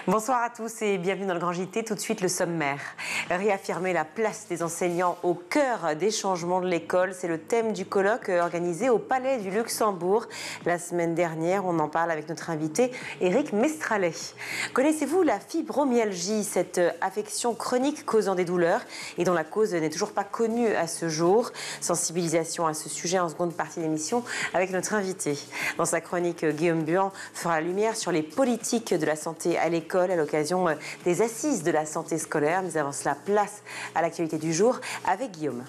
Bonsoir à tous et bienvenue dans le Grand JT. Tout de suite le sommaire. Réaffirmer la place des enseignants au cœur des changements de l'école, c'est le thème du colloque organisé au Palais du Luxembourg la semaine dernière. On en parle avec notre invité Éric Mestralet. Connaissez-vous la fibromyalgie, cette affection chronique causant des douleurs et dont la cause n'est toujours pas connue à ce jour? Sensibilisation à ce sujet en seconde partie d'émission avec notre invité. Dans sa chronique, Guillaume Buan fera la lumière sur les politiques de la santé à l'école à l'occasion des assises de la santé scolaire. Mais avant cela, place à l'actualité du jour avec Guillaume.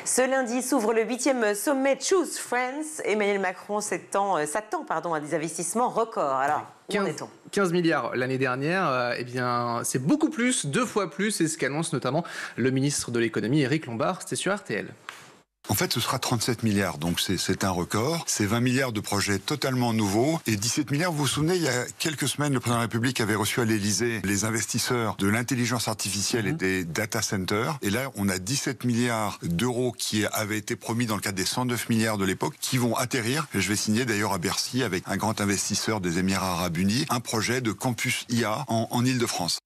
Ce lundi s'ouvre le 8e sommet Choose France. Emmanuel Macron s'attend à des investissements records. Alors, où en est-on ? 15 milliards l'année dernière, c'est beaucoup plus, 2 fois plus, c'est ce qu'annonce notamment le ministre de l'économie, Éric Lombard. C'était sur RTL. En fait, ce sera 37 milliards, donc c'est un record. C'est 20 milliards de projets totalement nouveaux. Et 17 milliards, vous vous souvenez, il y a quelques semaines, le président de la République avait reçu à l'Élysée les investisseurs de l'intelligence artificielle et des data centers. Et là, on a 17 milliards d'euros qui avaient été promis dans le cadre des 109 milliards de l'époque, qui vont atterrir. Et je vais signer d'ailleurs à Bercy, avec un grand investisseur des Émirats Arabes Unis, un projet de campus IA en Île-de-France.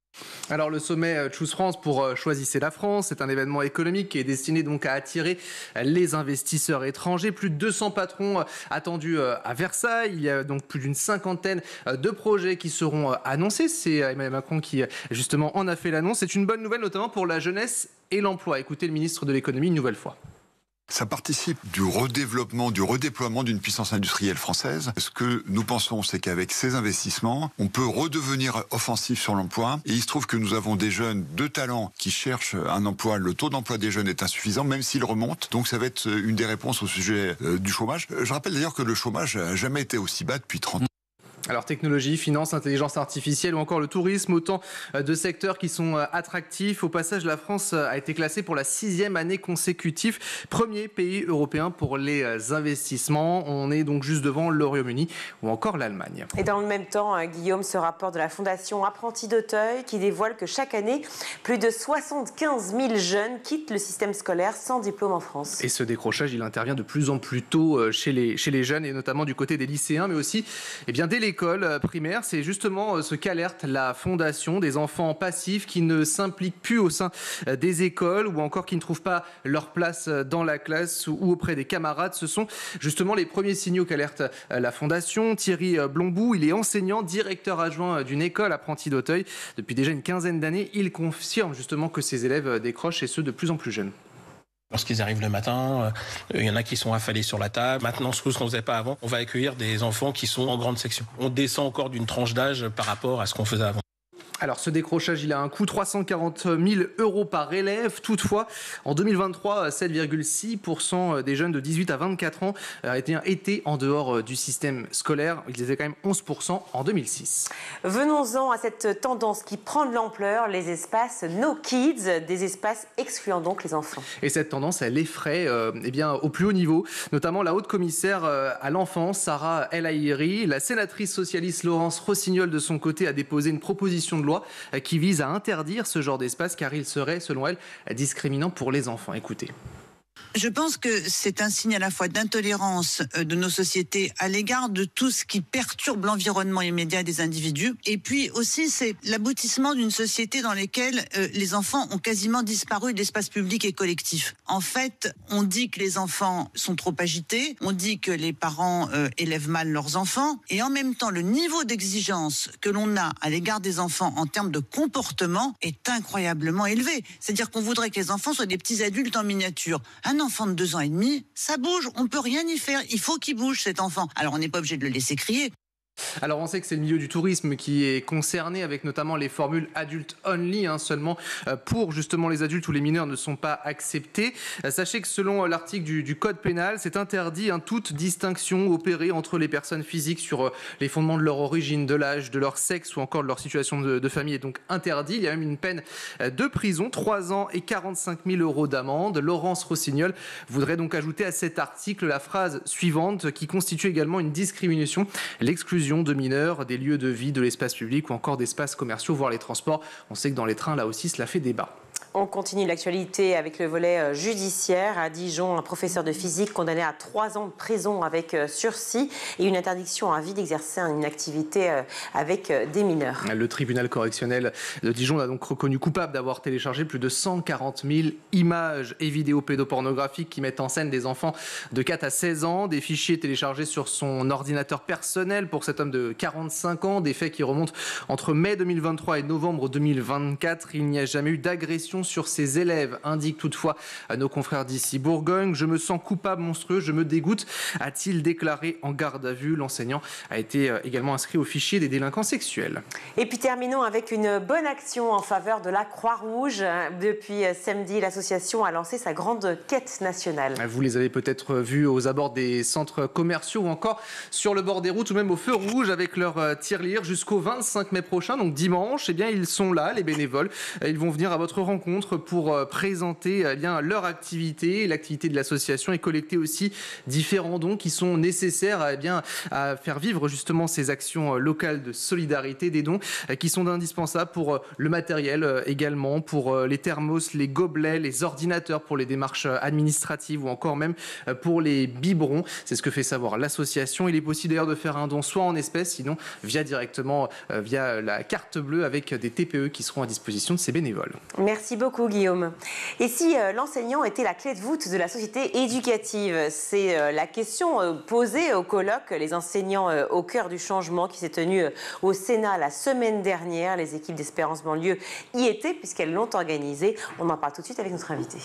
Alors le sommet Choose France pour Choisissez la France, c'est un événement économique qui est destiné donc à attirer les investisseurs étrangers. Plus de 200 patrons attendus à Versailles. Il y a donc plus d'une cinquantaine de projets qui seront annoncés. C'est Emmanuel Macron qui justement en a fait l'annonce. C'est une bonne nouvelle notamment pour la jeunesse et l'emploi. Écoutez le ministre de l'économie une nouvelle fois. Ça participe du redéveloppement, du redéploiement d'une puissance industrielle française. Ce que nous pensons, c'est qu'avec ces investissements, on peut redevenir offensif sur l'emploi. Et il se trouve que nous avons des jeunes de talent qui cherchent un emploi. Le taux d'emploi des jeunes est insuffisant, même s'il remonte. Donc ça va être une des réponses au sujet du chômage. Je rappelle d'ailleurs que le chômage n'a jamais été aussi bas depuis 30 ans. Alors technologie, finance, intelligence artificielle ou encore le tourisme, autant de secteurs qui sont attractifs. Au passage, la France a été classée pour la 6e année consécutive, premier pays européen pour les investissements. On est donc juste devant le Royaume-Uni ou encore l'Allemagne. Et dans le même temps, Guillaume, ce rapport de la Fondation Apprentis d'Auteuil qui dévoile que chaque année, plus de 75 000 jeunes quittent le système scolaire sans diplôme en France. Et ce décrochage, il intervient de plus en plus tôt chez les jeunes et notamment du côté des lycéens, mais aussi dès l'école primaire. C'est justement ce qu'alerte la Fondation, des enfants passifs qui ne s'impliquent plus au sein des écoles ou encore qui ne trouvent pas leur place dans la classe ou auprès des camarades. Ce sont justement les premiers signaux qu'alerte la Fondation. Thierry Blombou, il est enseignant, directeur adjoint d'une école Apprentis d'Auteuil. Depuis déjà une quinzaine d'années, il confirme justement que ses élèves décrochent et ceux de plus en plus jeunes. Lorsqu'ils arrivent le matin, il y en a qui sont affalés sur la table. Maintenant, ce qu'on ne faisait pas avant, on va accueillir des enfants qui sont en grande section. On descend encore d'une tranche d'âge par rapport à ce qu'on faisait avant. Alors ce décrochage, il a un coût 340 000 € par élève. Toutefois, en 2023, 7,6% des jeunes de 18 à 24 ans étaient en dehors du système scolaire. Ils étaient quand même 11% en 2006. Venons-en à cette tendance qui prend de l'ampleur, les espaces No Kids, des espaces excluant donc les enfants. Et cette tendance, elle effraie au plus haut niveau, notamment la haute commissaire à l'enfance, Sarah El Haïry. La sénatrice socialiste Laurence Rossignol, de son côté, a déposé une proposition de loi qui vise à interdire ce genre d'espace car il serait, selon elle, discriminant pour les enfants. Écoutez. Je pense que c'est un signe à la fois d'intolérance de nos sociétés à l'égard de tout ce qui perturbe l'environnement immédiat des individus. Et puis aussi, c'est l'aboutissement d'une société dans laquelle les enfants ont quasiment disparu de l'espace public et collectif. En fait, on dit que les enfants sont trop agités, on dit que les parents élèvent mal leurs enfants, et en même temps, le niveau d'exigence que l'on a à l'égard des enfants en termes de comportement est incroyablement élevé. C'est-à-dire qu'on voudrait que les enfants soient des petits adultes en miniature. Un enfant de 2 ans et demi, ça bouge, on peut rien y faire. Il faut qu'il bouge, cet enfant. Alors on n'est pas obligé de le laisser crier. Alors on sait que c'est le milieu du tourisme qui est concerné avec notamment les formules adultes only, seulement pour justement les adultes où les mineurs ne sont pas acceptés. Sachez que selon l'article du code pénal, c'est interdit toute distinction opérée entre les personnes physiques sur les fondements de leur origine, de l'âge, de leur sexe ou encore de leur situation de famille est donc interdit. Il y a même une peine de prison, 3 ans et 45 000 € d'amende. Laurence Rossignol voudrait donc ajouter à cet article la phrase suivante qui constitue également une discrimination, l'exclusion de mineurs, des lieux de vie, de l'espace public ou encore d'espaces commerciaux, voire les transports. On sait que dans les trains, là aussi, cela fait débat. On continue l'actualité avec le volet judiciaire. À Dijon, un professeur de physique condamné à 3 ans de prison avec sursis et une interdiction à vie d'exercer une activité avec des mineurs. Le tribunal correctionnel de Dijon l'a donc reconnu coupable d'avoir téléchargé plus de 140 000 images et vidéos pédopornographiques qui mettent en scène des enfants de 4 à 16 ans. Des fichiers téléchargés sur son ordinateur personnel pour cet homme de 45 ans. Des faits qui remontent entre mai 2023 et novembre 2024. Il n'y a jamais eu d'agression sur ses élèves, indique toutefois à nos confrères d'ici Bourgogne. Je me sens coupable, monstrueux, je me dégoûte, a-t-il déclaré en garde à vue. L'enseignant a été également inscrit au fichier des délinquants sexuels. Et puis terminons avec une bonne action en faveur de la Croix-Rouge. Depuis samedi, l'association a lancé sa grande quête nationale. Vous les avez peut-être vus aux abords des centres commerciaux ou encore sur le bord des routes ou même au feu rouge avec leur tirelire jusqu'au 25 mai prochain, donc dimanche. Eh bien, ils sont là, les bénévoles. Ils vont venir à votre rencontre pour présenter leur activité, l'activité de l'association et collecter aussi différents dons qui sont nécessaires à faire vivre justement ces actions locales de solidarité, des dons qui sont indispensables pour le matériel également, pour les thermos, les gobelets, les ordinateurs, pour les démarches administratives ou encore même pour les biberons. C'est ce que fait savoir l'association. Il est possible d'ailleurs de faire un don soit en espèces, sinon directement via la carte bleue avec des TPE qui seront à disposition de ces bénévoles. Merci beaucoup Guillaume. Et si l'enseignant était la clé de voûte de la société éducative? C'est la question posée au colloque Les enseignants au cœur du changement qui s'est tenu au Sénat la semaine dernière. Les équipes d'Espérance Banlieue y étaient puisqu'elles l'ont organisé. On en parle tout de suite avec notre invité.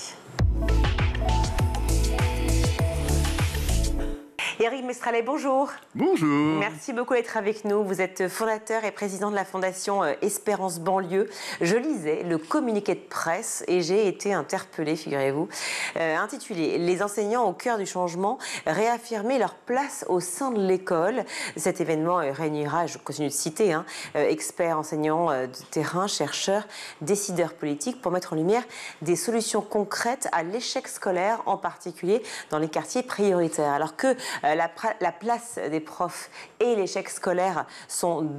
Éric Mestralet, bonjour. Bonjour. Merci beaucoup d'être avec nous. Vous êtes fondateur et président de la fondation Espérance Banlieue. Je lisais le communiqué de presse et j'ai été interpellée, figurez-vous, intitulé « Les enseignants au cœur du changement, réaffirmer leur place au sein de l'école ». Cet événement réunira, je continue de citer, experts, enseignants de terrain, chercheurs, décideurs politiques pour mettre en lumière des solutions concrètes à l'échec scolaire, en particulier dans les quartiers prioritaires. Alors que la place des profs et l'échec scolaire sont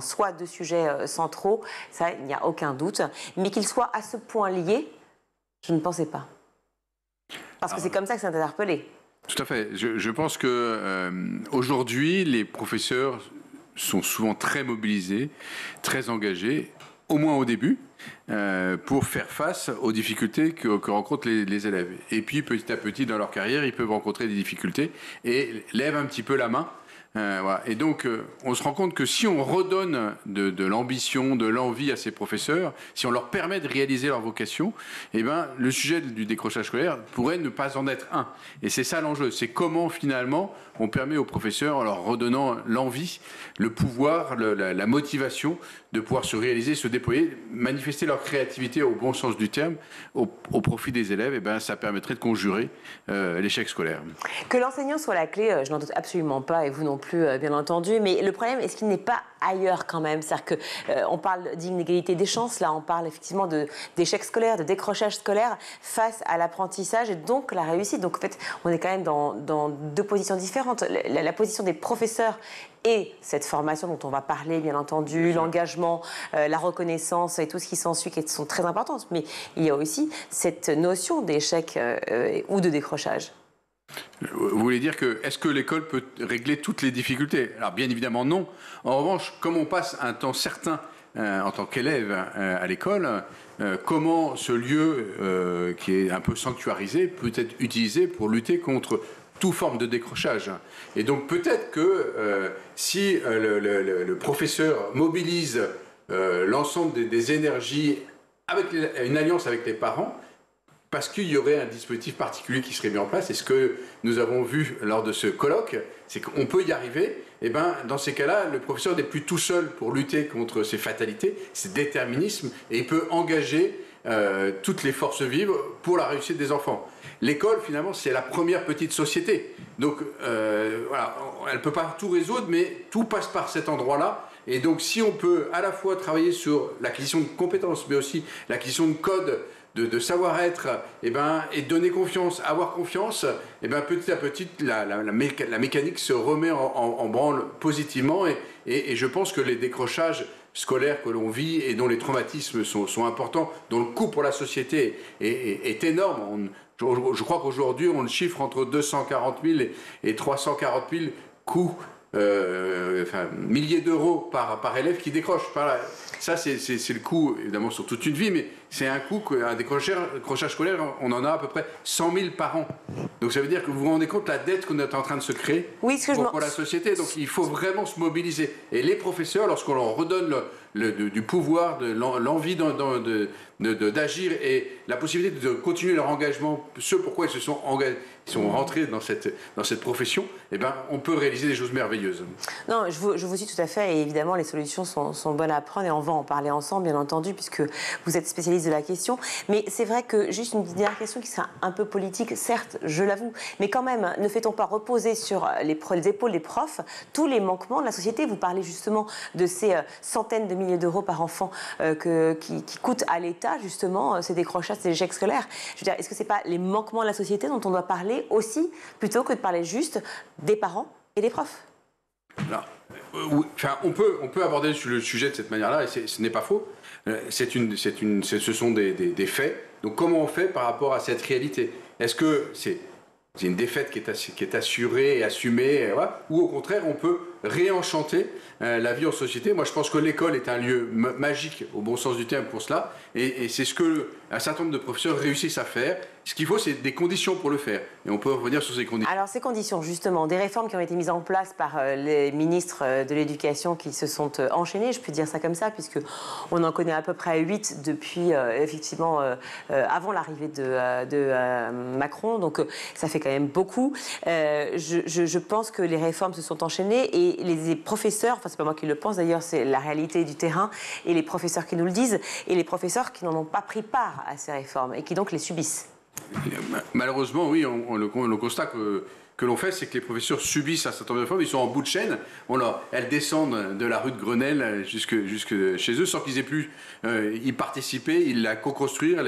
soit deux sujets centraux, ça, il n'y a aucun doute. Mais qu'ils soient à ce point liés, je ne pensais pas. Parce que c'est comme ça que c'est interpellé. Tout à fait. Je pense que aujourd'hui, les professeurs sont souvent très mobilisés, très engagés, au moins au début, pour faire face aux difficultés que rencontrent les élèves. Et puis, petit à petit, dans leur carrière, ils peuvent rencontrer des difficultés et lèvent un petit peu la main. Voilà. Et donc, on se rend compte que si on redonne de l'ambition, de l'envie à ces professeurs, si on leur permet de réaliser leur vocation, eh ben, le sujet du décrochage scolaire pourrait ne pas en être un. Et c'est ça l'enjeu. C'est comment, finalement, on permet aux professeurs, en leur redonnant l'envie, le pouvoir, la motivation de pouvoir se réaliser, se déployer, manifester leur créativité au bon sens du terme, au profit des élèves. Eh ben, ça permettrait de conjurer l'échec scolaire. Que l'enseignant soit la clé, je n'en doute absolument pas, et vous non plus, bien entendu. Mais le problème, est-ce qu'il n'est pas ailleurs quand même? C'est-à-dire qu'on parle d'inégalité des chances, là, on parle effectivement d'échec scolaire, de décrochage scolaire face à l'apprentissage et donc la réussite. Donc en fait, on est quand même dans deux positions différentes. La position des professeurs et cette formation dont on va parler, bien entendu, l'engagement, la reconnaissance et tout ce qui s'ensuit qui sont très importantes. Mais il y a aussi cette notion d'échec ou de décrochage. Vous voulez dire que, est-ce que l'école peut régler toutes les difficultés? Alors bien évidemment non. En revanche, comme on passe un temps certain en tant qu'élève à l'école, comment ce lieu qui est un peu sanctuarisé peut être utilisé pour lutter contre toute forme de décrochage? Et donc peut-être que si le professeur mobilise l'ensemble des énergies avec une alliance avec les parents, parce qu'il y aurait un dispositif particulier qui serait mis en place. Et ce que nous avons vu lors de ce colloque, c'est qu'on peut y arriver. Et ben, dans ces cas-là, le professeur n'est plus tout seul pour lutter contre ces fatalités, ces déterminismes, et il peut engager toutes les forces vives pour la réussite des enfants. L'école, finalement, c'est la première petite société. Donc, voilà, elle ne peut pas tout résoudre, mais tout passe par cet endroit-là. Et donc, si on peut à la fois travailler sur l'acquisition de compétences, mais aussi l'acquisition de codes, de savoir-être, et donner confiance, avoir confiance, et petit à petit, la mécanique se remet en branle positivement. Et je pense que les décrochages scolaire que l'on vit et dont les traumatismes sont importants, dont le coût pour la société est énorme. Je crois qu'aujourd'hui, on le chiffre entre 240 000 et 340 000 coûts, milliers d'euros par élève qui décroche. Ça, c'est le coût, évidemment, sur toute une vie, mais c'est un coût, un décrochage scolaire, on en a à peu près 100 000 par an. Donc ça veut dire que vous vous rendez compte de la dette qu'on est en train de se créer pour la société. Donc il faut vraiment se mobiliser. Et les professeurs, lorsqu'on leur redonne du pouvoir, l'envie d'agir et la possibilité de continuer leur engagement, ce pourquoi ils se sont engagés, ils sont rentrés dans cette profession, eh ben, on peut réaliser des choses merveilleuses. Non, je vous suis tout à fait, et évidemment les solutions sont bonnes à prendre, et on va en parler ensemble, bien entendu, puisque vous êtes spécialiste de la question. Mais c'est vrai que, juste une dernière question qui sera un peu politique, certes, je l'avoue, mais quand même, ne fait-on pas reposer sur les épaules des profs tous les manquements de la société? Vous parlez justement de ces centaines de milliers d'euros par enfant qui coûtent à l'État, justement, ces décrochages, ces échecs scolaires. Je veux dire, est-ce que ce n'est pas les manquements de la société dont on doit parler aussi, plutôt que de parler juste des parents et des profs? Alors, oui, on peut aborder le sujet de cette manière-là, et ce n'est pas faux. Ce sont des faits. Donc comment on fait par rapport à cette réalité? Est-ce que c'est une défaite qui est assurée et assumée, ou au contraire on peut réenchanter la vie en société? Moi je pense que l'école est un lieu magique au bon sens du terme pour cela, et c'est ce que un certain nombre de professeurs réussissent à faire. Ce qu'il faut, c'est des conditions pour le faire, et on peut revenir sur ces conditions. Alors ces conditions, justement, des réformes qui ont été mises en place par les ministres de l'Éducation qui se sont enchaînées, je peux dire ça comme ça, puisque on en connaît à peu près 8 depuis, effectivement, avant l'arrivée de Macron, donc ça fait quand même beaucoup. Je pense que les réformes se sont enchaînées, et les professeurs, enfin c'est pas moi qui le pense d'ailleurs, c'est la réalité du terrain, et les professeurs qui nous le disent, et les professeurs qui n'en ont pas pris part à ces réformes, et qui donc les subissent. Malheureusement, oui, le constat que l'on fait, c'est que les professeurs subissent un certain nombre de réformes. Ils sont en bout de chaîne. Elles descendent de la rue de Grenelle jusque chez eux sans qu'ils aient pu y participer, la co-construire,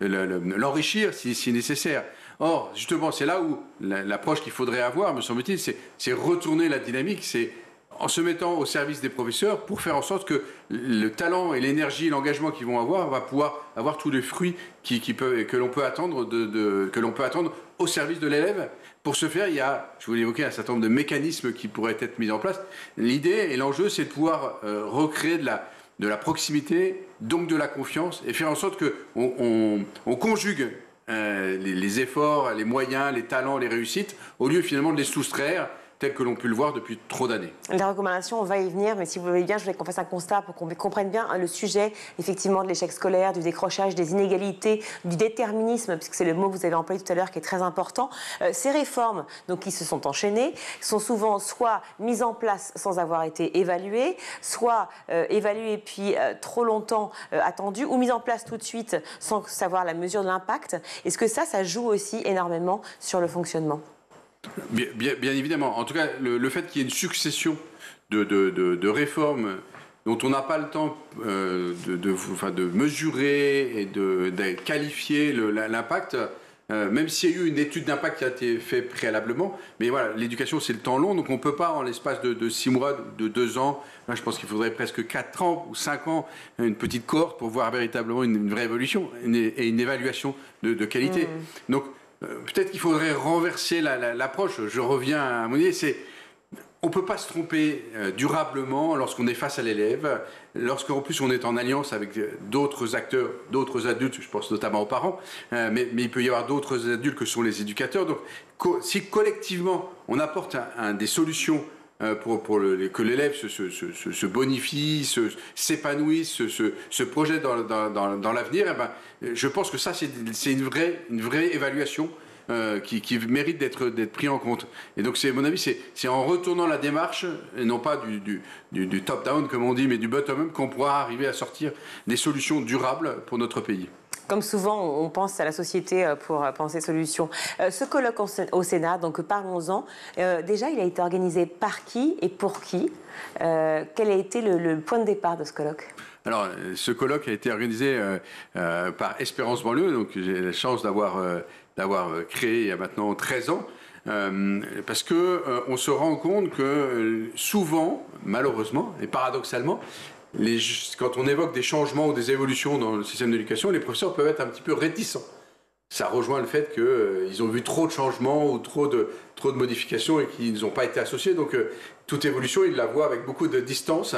l'enrichir si nécessaire. Or, justement, c'est là où l'approche qu'il faudrait avoir, me semble-t-il, c'est retourner la dynamique, c'est en se mettant au service des professeurs pour faire en sorte que le talent et l'énergie et l'engagement qu'ils vont avoir va pouvoir avoir tous les fruits que l'on peut attendre au service de l'élève. Pour ce faire, il y a, je voulais évoquer un certain nombre de mécanismes qui pourraient être mis en place. L'idée et l'enjeu, c'est de pouvoir recréer de la proximité, donc de la confiance, et faire en sorte qu'on conjugue les efforts, les moyens, les talents, les réussites, au lieu finalement de les soustraire, tel que l'on peut le voir depuis trop d'années. Les recommandations, on va y venir, mais si vous voulez bien, je voulais qu'on fasse un constat pour qu'on comprenne bien le sujet, effectivement, de l'échec scolaire, du décrochage, des inégalités, du déterminisme, puisque c'est le mot que vous avez employé tout à l'heure qui est très important. Ces réformes, donc, qui se sont enchaînées, sont souvent soit mises en place sans avoir été évaluées, soit évaluées puis trop longtemps attendues, ou mises en place tout de suite sans savoir la mesure de l'impact. Est-ce que ça joue aussi énormément sur le fonctionnement ? Bien évidemment. En tout cas, le fait qu'il y ait une succession de réformes dont on n'a pas le temps de mesurer et de qualifier l'impact, même s'il y a eu une étude d'impact qui a été faite préalablement, mais voilà, l'éducation c'est le temps long, donc on ne peut pas en l'espace de 6 mois, de 2 ans, là, je pense qu'il faudrait presque 4 ans ou 5 ans, une petite cohorte pour voir véritablement une vraie évolution et une évaluation de qualité. Donc, peut-être qu'il faudrait renverser l'approche. Je reviens à mon idée, on ne peut pas se tromper durablement lorsqu'on est face à l'élève, lorsqu'en plus on est en alliance avec d'autres acteurs, d'autres adultes, je pense notamment aux parents, mais il peut y avoir d'autres adultes que sont les éducateurs. Donc si collectivement on apporte des solutions que l'élève se bonifie, s'épanouisse, se projette dans l'avenir, eh ben, je pense que ça, c'est une vraie évaluation qui mérite d'être pris en compte. Et donc, à mon avis, c'est en retournant la démarche, et non pas du top-down, comme on dit, mais du bottom-up, qu'on pourra arriver à sortir des solutions durables pour notre pays. Comme souvent, on pense à la société pour penser solutions. Ce colloque au Sénat, donc parlons-en. Déjà, il a été organisé par qui et pour qui? Quel a été le point de départ de ce colloque? Alors, ce colloque a été organisé par Espérance Banlieue, donc j'ai la chance d'avoir créé il y a maintenant 13 ans. parce que on se rend compte que souvent, malheureusement et paradoxalement, quand on évoque des changements ou des évolutions dans le système d'éducation, les professeurs peuvent être un petit peu réticents. Ça rejoint le fait qu'ils ont vu trop de changements ou trop de modifications et qu'ils n'ont pas été associés. Donc toute évolution, ils la voient avec beaucoup de distance.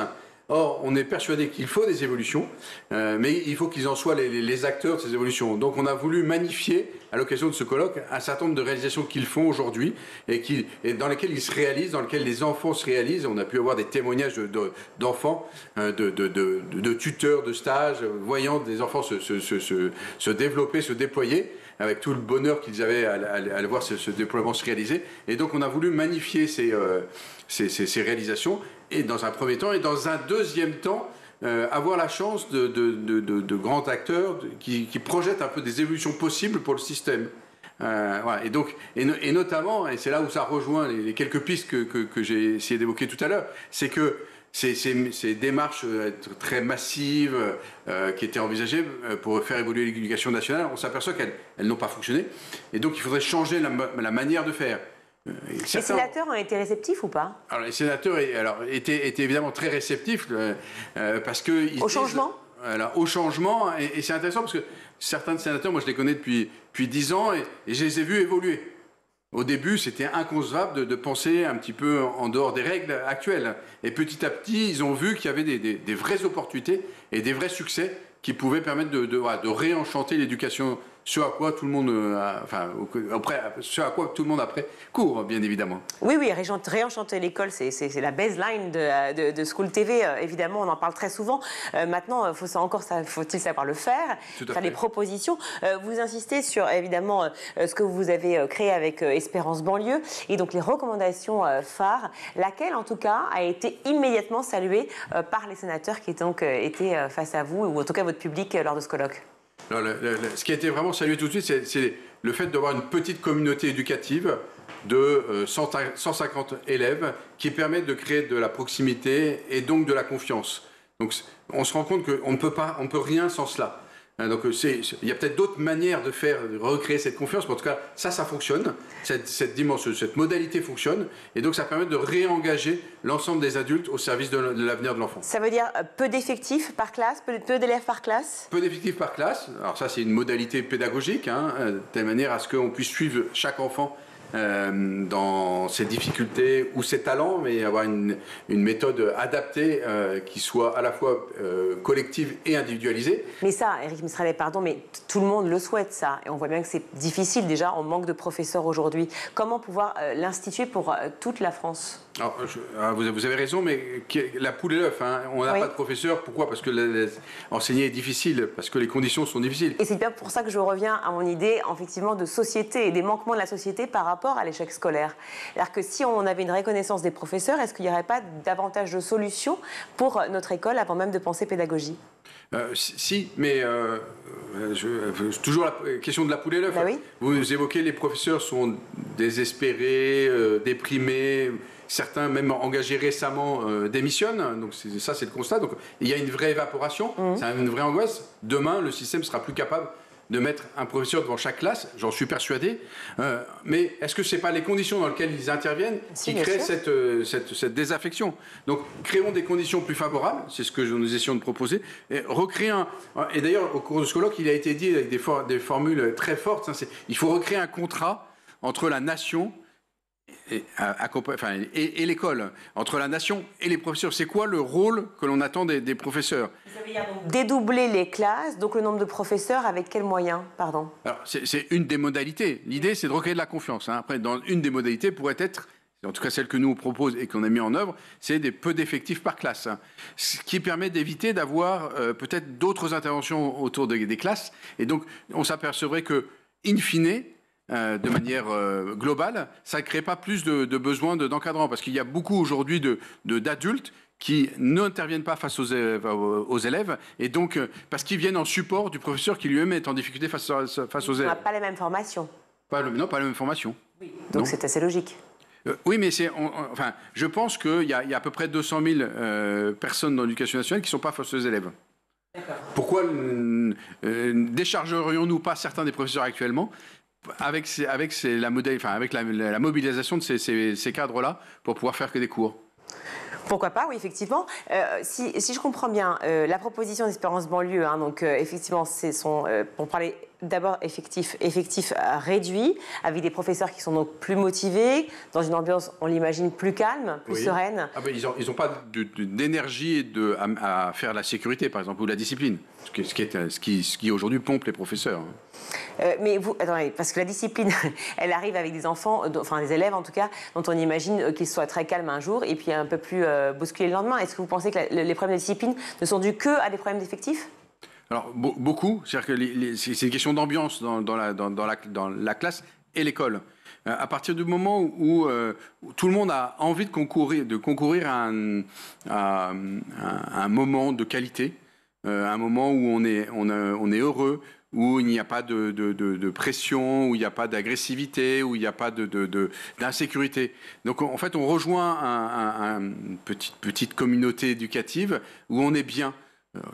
Or, on est persuadé qu'il faut des évolutions, mais il faut qu'ils en soient les acteurs de ces évolutions. Donc on a voulu magnifier, à l'occasion de ce colloque, un certain nombre de réalisations qu'ils font aujourd'hui et dans lesquelles ils se réalisent, dans lesquelles les enfants se réalisent. On a pu avoir des témoignages d'enfants, de tuteurs, de stages, voyant des enfants se développer, se déployer, avec tout le bonheur qu'ils avaient à voir ce déploiement se réaliser. Et donc on a voulu magnifier ces réalisations, et dans un premier temps, et dans un deuxième temps, avoir la chance de grands acteurs qui projettent un peu des évolutions possibles pour le système. Voilà. Et notamment, et c'est là où ça rejoint les quelques pistes que j'ai essayé d'évoquer tout à l'heure, c'est que ces démarches très massives qui étaient envisagées pour faire évoluer l'éducation nationale, on s'aperçoit qu'elles n'ont pas fonctionné. Et donc il faudrait changer la manière de faire. Les sénateurs ont été réceptifs ou pas? Alors, les sénateurs étaient évidemment très réceptifs parce que... Au changement? Alors, au changement, et c'est intéressant parce que certains sénateurs, moi je les connais depuis 10 ans et je les ai vus évoluer. Au début, c'était inconcevable de penser un petit peu en dehors des règles actuelles. Et petit à petit, ils ont vu qu'il y avait des vraies opportunités et des vrais succès qui pouvaient permettre de réenchanter l'éducation, ce à quoi tout le monde, ce à quoi tout le monde après court, bien évidemment. Oui, réenchanter l'école, c'est la baseline de School TV. Évidemment, on en parle très souvent. Maintenant, faut-il savoir le faire, faire des propositions. Vous insistez sur, évidemment, ce que vous avez créé avec Espérance Banlieue, et donc les recommandations phares, laquelle, en tout cas, a été immédiatement saluée par les sénateurs qui donc étaient face à vous, ou en tout cas votre public lors de ce colloque. Alors, ce qui a été vraiment salué tout de suite, c'est le fait d'avoir une petite communauté éducative de 150 élèves qui permet de créer de la proximité et donc de la confiance. Donc on se rend compte qu'on ne peut rien sans cela. Donc il y a peut-être d'autres manières de recréer cette confiance, mais en tout cas ça fonctionne, cette dimension, cette modalité fonctionne, et donc ça permet de réengager l'ensemble des adultes au service de l'avenir de l'enfant. Ça veut dire peu d'effectifs par classe, peu d'élèves par classe? Peu d'effectifs par classe, alors ça c'est une modalité pédagogique, de telle manière à ce qu'on puisse suivre chaque enfant dans ses difficultés ou ses talents, mais avoir une méthode adaptée qui soit à la fois collective et individualisée. Mais ça, Éric Mestrallet, pardon, mais tout le monde le souhaite, ça. Et on voit bien que c'est difficile déjà, on manque de professeurs aujourd'hui. Comment pouvoir l'instituer pour toute la France? Alors, vous avez raison, mais la poule et l'œuf, on n'a pas de professeurs. Pourquoi? Parce que enseigner est difficile, parce que les conditions sont difficiles. Et c'est bien pour ça que je reviens à mon idée, effectivement, de société et des manquements de la société par rapport à l'échec scolaire. C'est-à-dire que si on avait une reconnaissance des professeurs, est-ce qu'il n'y aurait pas davantage de solutions pour notre école avant même de penser pédagogie? Si, mais toujours la question de la poule et l'œuf. Bah oui. Vous évoquez les professeurs sont désespérés, déprimés. Certains, même engagés récemment, démissionnent. Donc ça, c'est le constat. Donc il y a une vraie évaporation, c'est une vraie angoisse. Demain, le système sera plus capable de mettre un professeur devant chaque classe, j'en suis persuadé. Mais est-ce que ce n'est pas les conditions dans lesquelles ils interviennent qui créent cette désaffection? Donc créons des conditions plus favorables, c'est ce que nous essayons de proposer. Et et d'ailleurs, au cours de ce colloque, il a été dit avec des formules très fortes, il faut recréer un contrat entre la nation et l'école, entre la nation et les professeurs. C'est quoi le rôle que l'on attend des professeurs? Ça veut dire donc dédoubler les classes, donc le nombre de professeurs, avec quels moyens, pardon? Alors, c'est une des modalités. L'idée, c'est de recréer de la confiance. Après, une des modalités pourrait être, en tout cas celle que nous on propose et qu'on a mis en œuvre, c'est peu d'effectifs par classe. Ce qui permet d'éviter d'avoir peut-être d'autres interventions autour des classes. Et donc, on s'apercevrait que, in fine, de manière globale, ça ne crée pas plus de besoin d'encadrement, parce qu'il y a beaucoup aujourd'hui d'adultes qui n'interviennent pas face aux élèves, et donc parce qu'ils viennent en support du professeur qui lui-même est en difficulté face aux élèves. On n'a pas les mêmes formations. Non, pas la même formation. Oui. Donc c'est assez logique. Oui, mais je pense qu'il y a à peu près 200 000 personnes dans l'éducation nationale qui ne sont pas face aux élèves. Pourquoi déchargerions-nous pas certains des professeurs actuellement avec la mobilisation de ces cadres-là pour pouvoir faire que des cours. Pourquoi pas, oui, effectivement. Si je comprends bien, la proposition d'Espérance Banlieue, hein, donc effectivement, c'est pour parler d'abord effectif réduit, avec des professeurs qui sont donc plus motivés, dans une ambiance, on l'imagine, plus calme, plus sereine. Ah ben, ils n'ont pas d'énergie à faire la sécurité, par exemple, ou la discipline, ce qui aujourd'hui pompe les professeurs. Mais vous, attendez, parce que la discipline, elle arrive avec des enfants, enfin des élèves en tout cas, dont on imagine qu'ils soient très calmes un jour et puis un peu plus bousculés le lendemain. Est-ce que vous pensez que les problèmes de discipline ne sont dus que à des problèmes d'effectifs ? Alors, beaucoup. C'est-à-dire que c'est une question d'ambiance dans la classe et l'école. À partir du moment où tout le monde a envie de concourir à un moment de qualité, un moment où on est heureux, où il n'y a pas de pression, où il n'y a pas d'agressivité, où il n'y a pas d'insécurité. Donc en fait, on rejoint une petite communauté éducative où on est bien.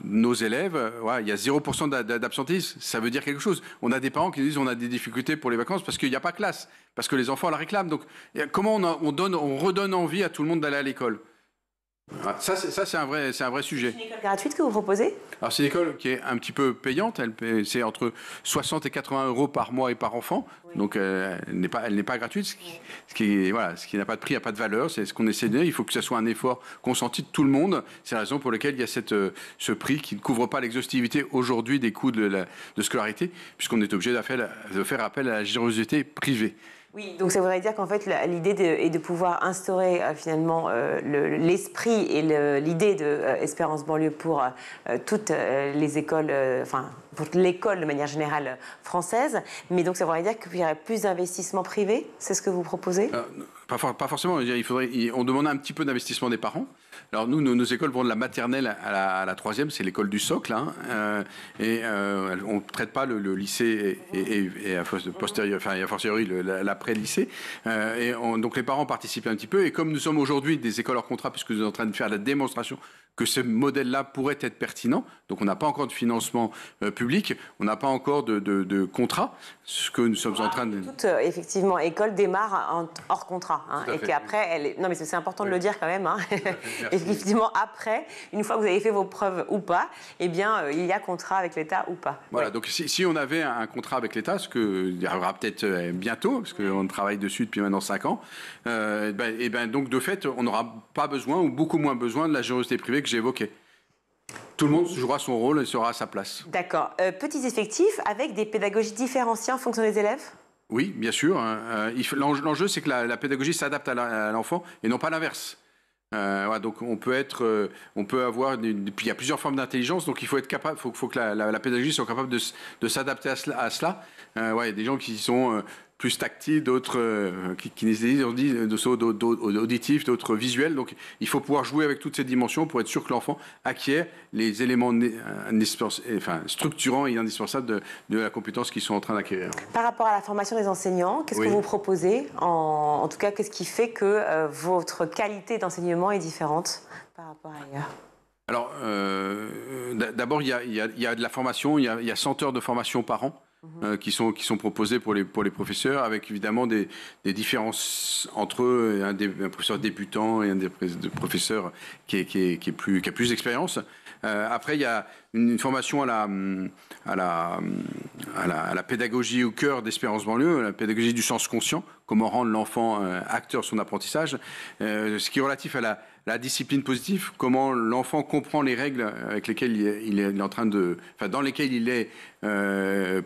Nos élèves, il y a 0% d'absentisme, ça veut dire quelque chose. On a des parents qui nous disent on a des difficultés pour les vacances parce qu'il n'y a pas classe, parce que les enfants la réclament. Donc comment on redonne envie à tout le monde d'aller à l'école ? Ça, c'est un vrai sujet. C'est une école gratuite que vous proposez ? Alors, c'est une école qui est un petit peu payante. C'est entre 60 et 80 euros par mois et par enfant. Oui. Donc, elle n'est pas gratuite. Ce qui n'a pas de prix, n'a pas de valeur. C'est ce qu'on essaie de dire. Il faut que ce soit un effort consenti de tout le monde. C'est la raison pour laquelle il y a ce prix qui ne couvre pas l'exhaustivité aujourd'hui des coûts de scolarité, puisqu'on est obligé de faire appel à la générosité privée. Oui, donc ça voudrait dire qu'en fait l'idée est de pouvoir instaurer finalement l'esprit et l'idée de Espérance Banlieue pour toutes les écoles, pour l'école de manière générale française, mais donc ça voudrait dire qu'il y aurait plus d'investissement privé, c'est ce que vous proposez ? Pas forcément, on demande un petit peu d'investissement des parents. Alors nous, nos écoles vont de la maternelle à la troisième, c'est l'école du socle, hein, et on ne traite pas le lycée et a fortiori l'après-lycée. Donc les parents participent un petit peu, et comme nous sommes aujourd'hui des écoles hors contrat, puisque nous sommes en train de faire la démonstration que ce modèle-là pourrait être pertinent, donc on n'a pas encore de financement public, on n'a pas encore de contrat, ce que nous sommes en train de... Toute, effectivement, école démarre hors contrat, hein, et qu'après, non mais c'est important de le dire quand même, hein. Effectivement, après, une fois que vous avez fait vos preuves ou pas, eh bien, il y a contrat avec l'État ou pas. Voilà, donc si on avait un contrat avec l'État, ce qu'il arrivera peut-être bientôt, parce qu'on travaille dessus depuis maintenant 5 ans, donc de fait, on n'aura pas besoin, ou beaucoup moins besoin, de la générosité privée que j'ai évoquée. Tout le monde jouera son rôle et sera à sa place. D'accord. Petits effectifs avec des pédagogies différenciées en fonction des élèves ? Oui, bien sûr. L'enjeu, c'est que la pédagogie s'adapte à l'enfant et non pas l'inverse. Donc on peut avoir, puis il y a plusieurs formes d'intelligence, donc il faut être capable, faut que la pédagogie soit capable de s'adapter à cela. Il y a des gens qui sont plus tactiles, d'autres qui nécessitent auditifs, d'autres visuels. Donc il faut pouvoir jouer avec toutes ces dimensions pour être sûr que l'enfant acquiert les éléments structurants et indispensables de la compétence qu'ils sont en train d'acquérir. Par rapport à la formation des enseignants, qu'est-ce que vous proposez ? En tout cas, qu'est-ce qui fait que votre qualité d'enseignement est différente par rapport à ailleurs ? Alors, d'abord, il y a de la formation, il y a 100 heures de formation par an. Qui sont proposés pour les professeurs, avec évidemment des différences entre eux, un professeur débutant et un des professeurs qui a plus d'expérience. Après, il y a une formation à la pédagogie au cœur d'Espérance Banlieue, la pédagogie du sens conscient, comment rendre l'enfant acteur de son apprentissage, ce qui est relatif à la discipline positive, comment l'enfant comprend les règles avec lesquelles il est en train dans lesquelles il est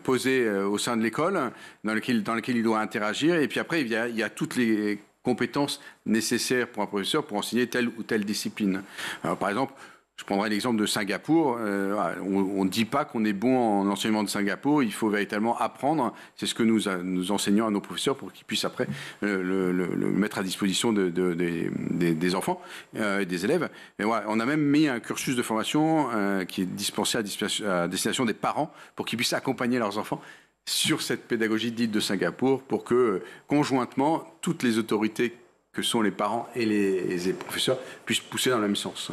posé au sein de l'école, dans lesquelles il doit interagir. Et puis après, il y a toutes les compétences nécessaires pour un professeur pour enseigner telle ou telle discipline. Alors, par exemple, je prendrai l'exemple de Singapour. On ne dit pas qu'on est bon en enseignement de Singapour. Il faut véritablement apprendre. C'est ce que nous enseignons à nos professeurs pour qu'ils puissent après le mettre à disposition des enfants et des élèves. Et voilà, on a même mis un cursus de formation qui est dispensé à destination des parents pour qu'ils puissent accompagner leurs enfants sur cette pédagogie dite de Singapour pour que, conjointement, toutes les autorités que sont les parents et les professeurs puissent pousser dans la même sens.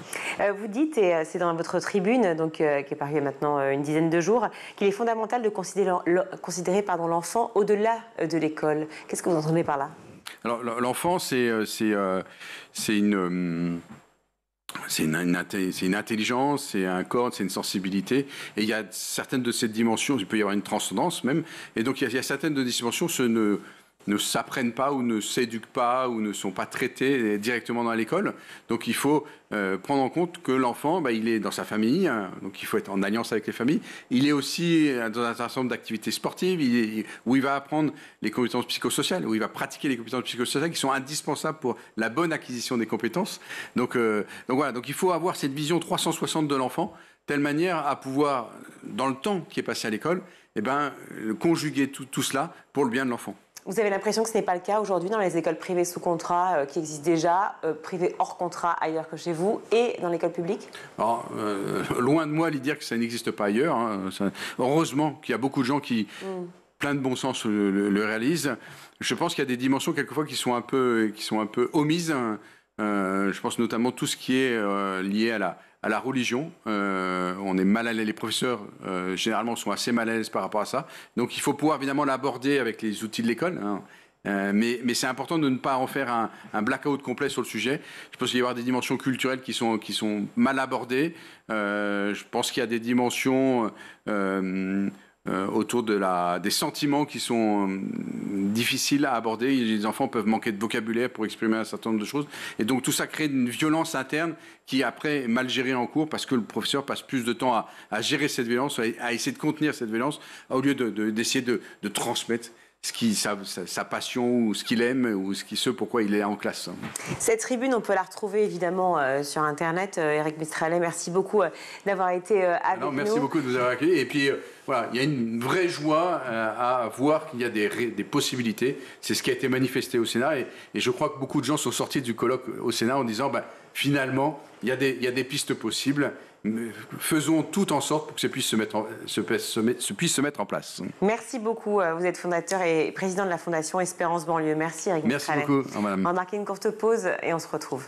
Vous dites, et c'est dans votre tribune, donc, qui est parue il y a maintenant une dizaine de jours, qu'il est fondamental de considérer l'enfant au-delà de l'école. Qu'est-ce que vous entendez par là? Alors l'enfant, c'est une intelligence, c'est un corps, c'est une sensibilité. Et il y a certaines de ces dimensions, il peut y avoir une transcendance même. Et donc il y a certaines de ces dimensions ne s'apprennent pas ou ne s'éduquent pas ou ne sont pas traitées directement dans l'école. Donc il faut prendre en compte que l'enfant, il est dans sa famille, hein, donc il faut être en alliance avec les familles. Il est aussi dans un certain nombre d'activités sportives où il va apprendre les compétences psychosociales, où il va pratiquer les compétences psychosociales qui sont indispensables pour la bonne acquisition des compétences. Donc voilà, donc il faut avoir cette vision 360 de l'enfant, telle manière à pouvoir, dans le temps qui est passé à l'école, conjuguer tout cela pour le bien de l'enfant. Vous avez l'impression que ce n'est pas le cas aujourd'hui dans les écoles privées sous contrat qui existent déjà, privées hors contrat ailleurs que chez vous, et dans l'école publique? Alors, loin de moi l'idée dire que ça n'existe pas ailleurs. Hein. Heureusement qu'il y a beaucoup de gens qui, plein de bon sens, le réalisent. Je pense qu'il y a des dimensions quelquefois qui sont un peu omises. Je pense notamment tout ce qui est lié à la religion. On est mal à l'aise, les professeurs généralement sont assez mal à l'aise par rapport à ça. Donc il faut pouvoir évidemment l'aborder avec les outils de l'école. Hein. Mais c'est important de ne pas en faire un blackout complet sur le sujet. Je pense qu'il y avoir des dimensions culturelles qui sont mal abordées. Je pense qu'il y a des dimensions autour des sentiments qui sont difficiles à aborder. Les enfants peuvent manquer de vocabulaire pour exprimer un certain nombre de choses. Et donc tout ça crée une violence interne qui après est mal gérée en cours parce que le professeur passe plus de temps à gérer cette violence, à essayer de contenir cette violence, au lieu d'essayer de transmettre sa passion ou ce qu'il aime ou ce pourquoi il est en classe. Cette tribune, on peut la retrouver évidemment sur Internet. Éric Mestrallet, merci beaucoup d'avoir été avec nous. Merci beaucoup de vous avoir accueilli. Et puis voilà, il y a une vraie joie à voir qu'il y a des possibilités. C'est ce qui a été manifesté au Sénat et je crois que beaucoup de gens sont sortis du colloque au Sénat en disant finalement, il y a des pistes possibles. Faisons tout en sorte pour que ça puisse se mettre en place. Merci beaucoup. Vous êtes fondateur et président de la Fondation Espérance Banlieue. Merci Éric Mestrallet. Merci beaucoup, madame. On va marquer une courte pause et on se retrouve.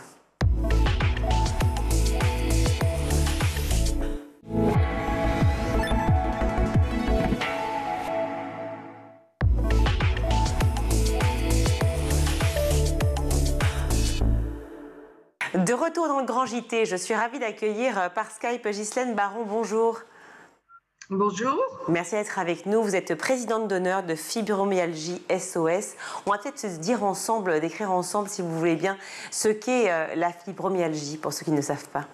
De retour dans le Grand JT, je suis ravie d'accueillir par Skype Ghislaine Baron. Bonjour. Bonjour. Merci d'être avec nous. Vous êtes présidente d'honneur de Fibromyalgie SOS. On va peut-être se dire ensemble, décrire ensemble, si vous voulez bien, ce qu'est la fibromyalgie, pour ceux qui ne savent pas.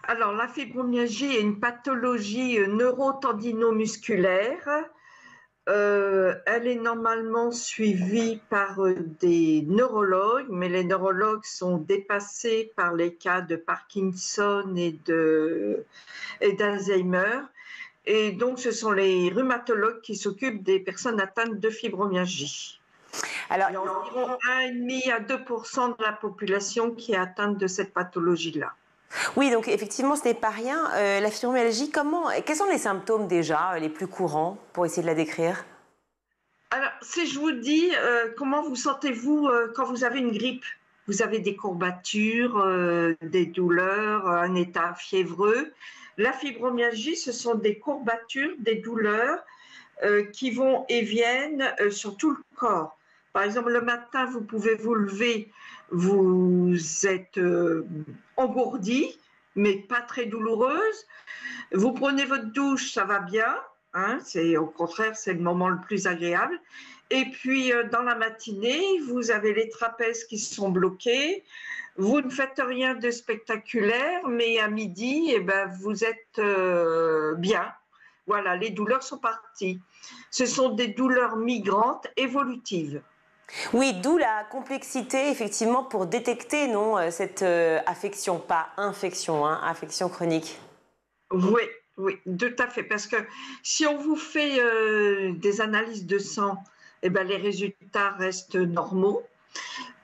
Alors, la fibromyalgie est une pathologie neurotendinomusculaire. Elle est normalement suivie par des neurologues, mais les neurologues sont dépassés par les cas de Parkinson et d'Alzheimer. Et donc, ce sont les rhumatologues qui s'occupent des personnes atteintes de fibromyalgie. Alors, il y a environ 1,5 à 2% de la population qui est atteinte de cette pathologie-là. Oui, donc effectivement, ce n'est pas rien. La fibromyalgie, quels sont les symptômes déjà les plus courants pour essayer de la décrire? Alors, si je vous dis, comment vous sentez-vous quand vous avez une grippe? Vous avez des courbatures, des douleurs, un état fiévreux. La fibromyalgie, ce sont des courbatures, des douleurs qui vont et viennent sur tout le corps. Par exemple, le matin, vous pouvez vous lever, vous êtes engourdi, mais pas très douloureuse. Vous prenez votre douche, ça va bien. Hein, au contraire, c'est le moment le plus agréable. Et puis, dans la matinée, vous avez les trapèzes qui sont bloqués. Vous ne faites rien de spectaculaire, mais à midi, vous êtes bien. Voilà, les douleurs sont parties. Ce sont des douleurs migrantes évolutives. Oui, d'où la complexité, effectivement, pour détecter cette affection, pas infection, affection chronique. Oui, tout à fait. Parce que si on vous fait des analyses de sang, les résultats restent normaux.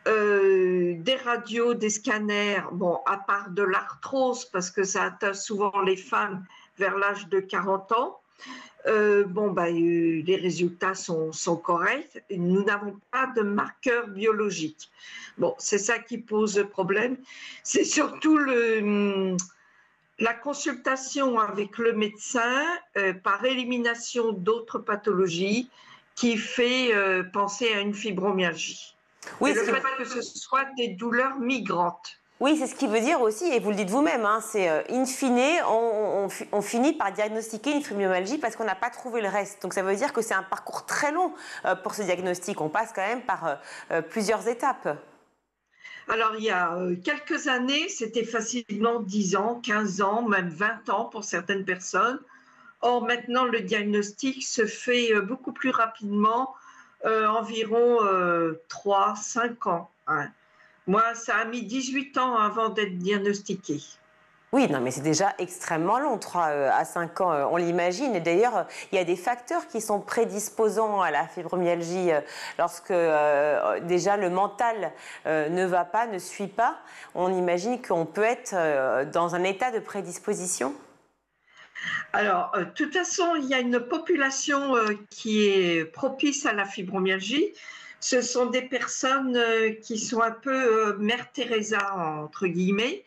Des radios, des scanners, à part de l'arthrose, parce que ça atteint souvent les femmes vers l'âge de 40 ans, Les résultats sont corrects. Nous n'avons pas de marqueurs biologiques. Bon, c'est ça qui pose problème. C'est surtout la consultation avec le médecin par élimination d'autres pathologies qui fait penser à une fibromyalgie. Oui, et le fait que ce soit des douleurs migrantes. Oui, c'est ce qui veut dire aussi, et vous le dites vous-même, hein, c'est in fine, on finit par diagnostiquer une fibromyalgie parce qu'on n'a pas trouvé le reste. Donc ça veut dire que c'est un parcours très long pour ce diagnostic. On passe quand même par plusieurs étapes. Alors, il y a quelques années, c'était facilement 10 ans, 15 ans, même 20 ans pour certaines personnes. Or, maintenant, le diagnostic se fait beaucoup plus rapidement, environ 3, 5 ans. Hein. Moi, ça a mis 18 ans avant d'être diagnostiqué. Oui, non, mais c'est déjà extrêmement long, 3 à 5 ans, on l'imagine. Et d'ailleurs, il y a des facteurs qui sont prédisposants à la fibromyalgie lorsque déjà le mental ne va pas, ne suit pas. On imagine qu'on peut être dans un état de prédisposition. Alors, de toute façon, il y a une population qui est propice à la fibromyalgie. Ce sont des personnes qui sont un peu Mère Teresa, entre guillemets,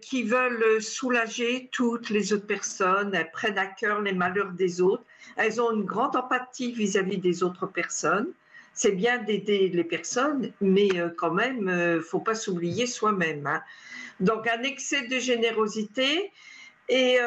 qui veulent soulager toutes les autres personnes. Elles prennent à cœur les malheurs des autres. Elles ont une grande empathie vis-à-vis des autres personnes. C'est bien d'aider les personnes, mais quand même, il ne faut pas s'oublier soi-même. Hein. Donc, un excès de générosité et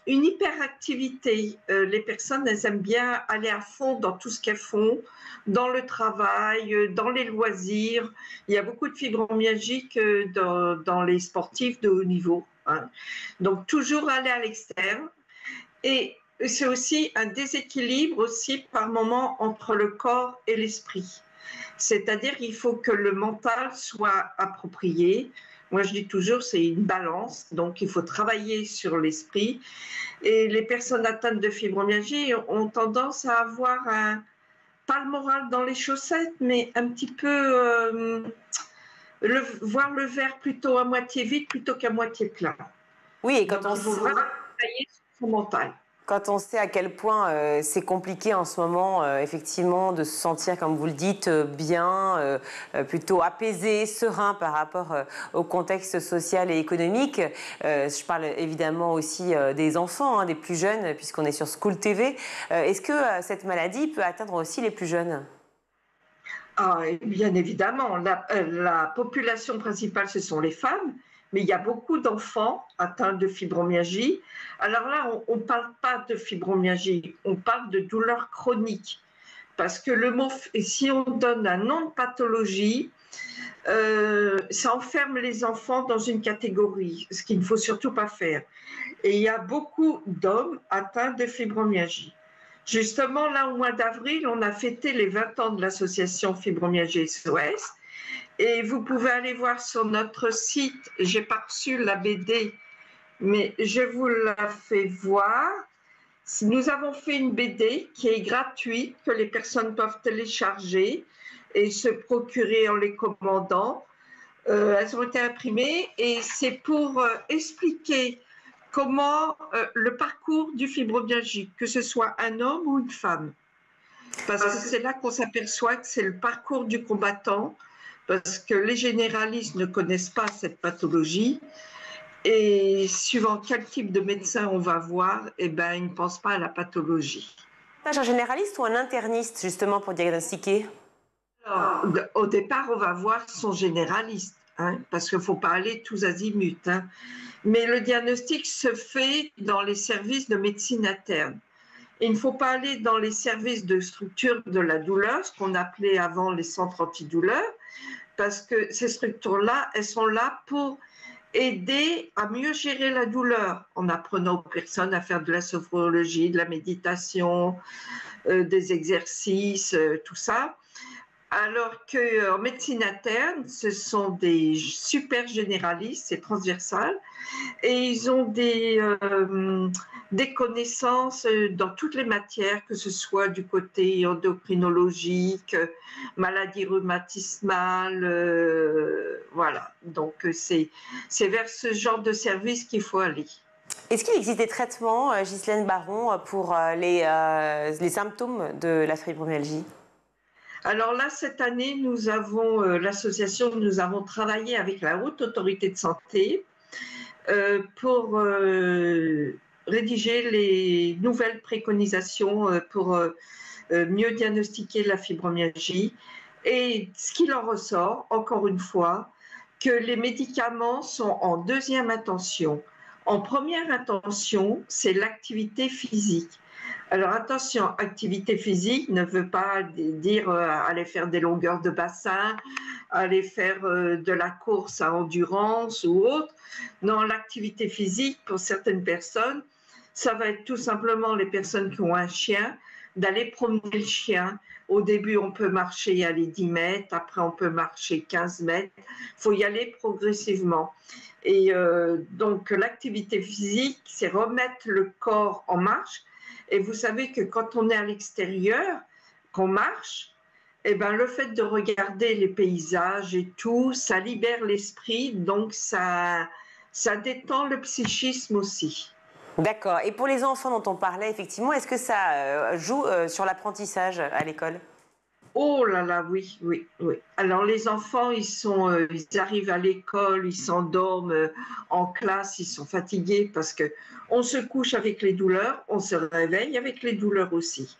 une hyperactivité. Les personnes, elles aiment bien aller à fond dans tout ce qu'elles font, dans le travail, dans les loisirs. Il y a beaucoup de fibromyalgiques dans les sportifs de haut niveau. Hein. Donc, toujours aller à l'externe. Et c'est aussi un déséquilibre aussi par moment entre le corps et l'esprit. C'est-à-dire qu'il faut que le mental soit approprié. Moi, je dis toujours, c'est une balance, donc il faut travailler sur l'esprit. Et les personnes atteintes de fibromyalgie ont tendance à avoir pas le moral dans les chaussettes, mais un petit peu voir le verre plutôt à moitié vide plutôt qu'à moitié plein. Oui, et quand donc, il faut vraiment travailler sur son mental. Quand on sait à quel point c'est compliqué en ce moment, effectivement, de se sentir, comme vous le dites, bien, plutôt apaisé, serein par rapport au contexte social et économique. Je parle évidemment aussi des enfants, hein, des plus jeunes, puisqu'on est sur School TV. Est-ce que cette maladie peut atteindre aussi les plus jeunes ? Ah, bien évidemment. La population principale, ce sont les femmes. Mais il y a beaucoup d'enfants atteints de fibromyalgie. Alors là, on ne parle pas de fibromyalgie, on parle de douleurs chroniques. Parce que le mot, si on donne un nom de pathologie, ça enferme les enfants dans une catégorie, ce qu'il ne faut surtout pas faire. Et il y a beaucoup d'hommes atteints de fibromyalgie. Justement, là, au mois d'avril, on a fêté les 20 ans de l'association Fibromyalgie SOS. Et vous pouvez aller voir sur notre site, je n'ai pas reçu la BD, mais je vous la fais voir. Nous avons fait une BD qui est gratuite, que les personnes peuvent télécharger et se procurer en les commandant. Elles ont été imprimées et c'est pour expliquer comment le parcours du fibromyalgique, que ce soit un homme ou une femme. Parce que c'est là qu'on s'aperçoit que c'est le parcours du combattant, parce que les généralistes ne connaissent pas cette pathologie et suivant quel type de médecin on va voir, ils ne pensent pas à la pathologie. Un généraliste ou un interniste justement pour diagnostiquer ? Alors, au départ, on va voir son généraliste, hein, parce qu'il ne faut pas aller tous azimuts. Hein. Mais le diagnostic se fait dans les services de médecine interne. Il ne faut pas aller dans les services de structure de la douleur, ce qu'on appelait avant les centres antidouleurs, parce que ces structures-là, elles sont là pour aider à mieux gérer la douleur, en apprenant aux personnes à faire de la sophrologie, de la méditation, des exercices, tout ça. Alors qu'en médecine interne, ce sont des super généralistes, c'est transversal, et ils ont des connaissances dans toutes les matières, que ce soit du côté endocrinologique, maladie rhumatismale, voilà. Donc c'est vers ce genre de service qu'il faut aller. Est-ce qu'il existe des traitements, Ghislaine Baron, pour les symptômes de la fibromyalgie? Alors là, cette année, nous avons, l'association, nous avons travaillé avec la Haute Autorité de Santé pour rédiger les nouvelles préconisations pour mieux diagnostiquer la fibromyalgie. Et ce qu'il en ressort, encore une fois, que les médicaments sont en deuxième intention. En première intention, c'est l'activité physique. Alors attention, activité physique ne veut pas dire aller faire des longueurs de bassin, aller faire de la course à endurance ou autre. Non, l'activité physique, pour certaines personnes, ça va être tout simplement les personnes qui ont un chien, d'aller promener le chien. Au début, on peut marcher et aller 10 mètres, après on peut marcher 15 mètres. Il faut y aller progressivement. Et donc l'activité physique, c'est remettre le corps en marche. Et vous savez que quand on est à l'extérieur, qu'on marche, eh ben, le fait de regarder les paysages et tout, ça libère l'esprit, donc ça détend le psychisme aussi. D'accord. Et pour les enfants dont on parlait, effectivement, est-ce que ça joue sur l'apprentissage à l'école? Oh là là, oui, oui, oui. Alors les enfants, ils arrivent à l'école, ils s'endorment en classe, ils sont fatigués parce que on se couche avec les douleurs, on se réveille avec les douleurs aussi.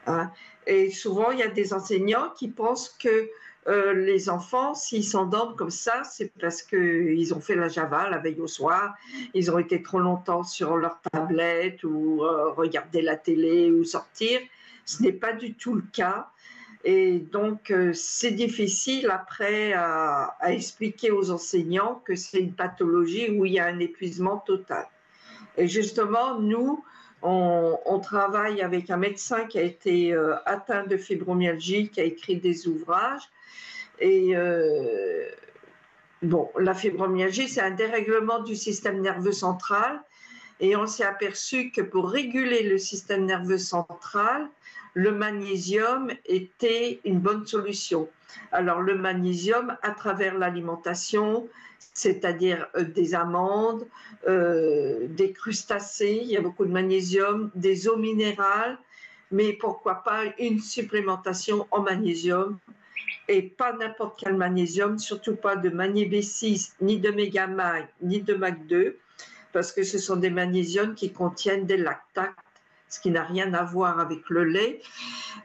Hein. Et souvent, il y a des enseignants qui pensent que les enfants, s'ils s'endorment comme ça, c'est parce qu'ils ont fait la Java la veille au soir, ils ont été trop longtemps sur leur tablette ou regarder la télé ou sortir. Ce n'est pas du tout le cas. Et donc, c'est difficile après à expliquer aux enseignants que c'est une pathologie où il y a un épuisement total. Et justement, nous, on travaille avec un médecin qui a été atteint de fibromyalgie, qui a écrit des ouvrages. Et bon, la fibromyalgie, c'est un dérèglement du système nerveux central. Et on s'est aperçu que pour réguler le système nerveux central, le magnésium était une bonne solution. Alors le magnésium à travers l'alimentation, c'est-à-dire des amandes, des crustacés, il y a beaucoup de magnésium, des eaux minérales, mais pourquoi pas une supplémentation en magnésium et pas n'importe quel magnésium, surtout pas de magné B6, ni de mégamag, ni de MAG2, parce que ce sont des magnésiums qui contiennent des lactates, ce qui n'a rien à voir avec le lait.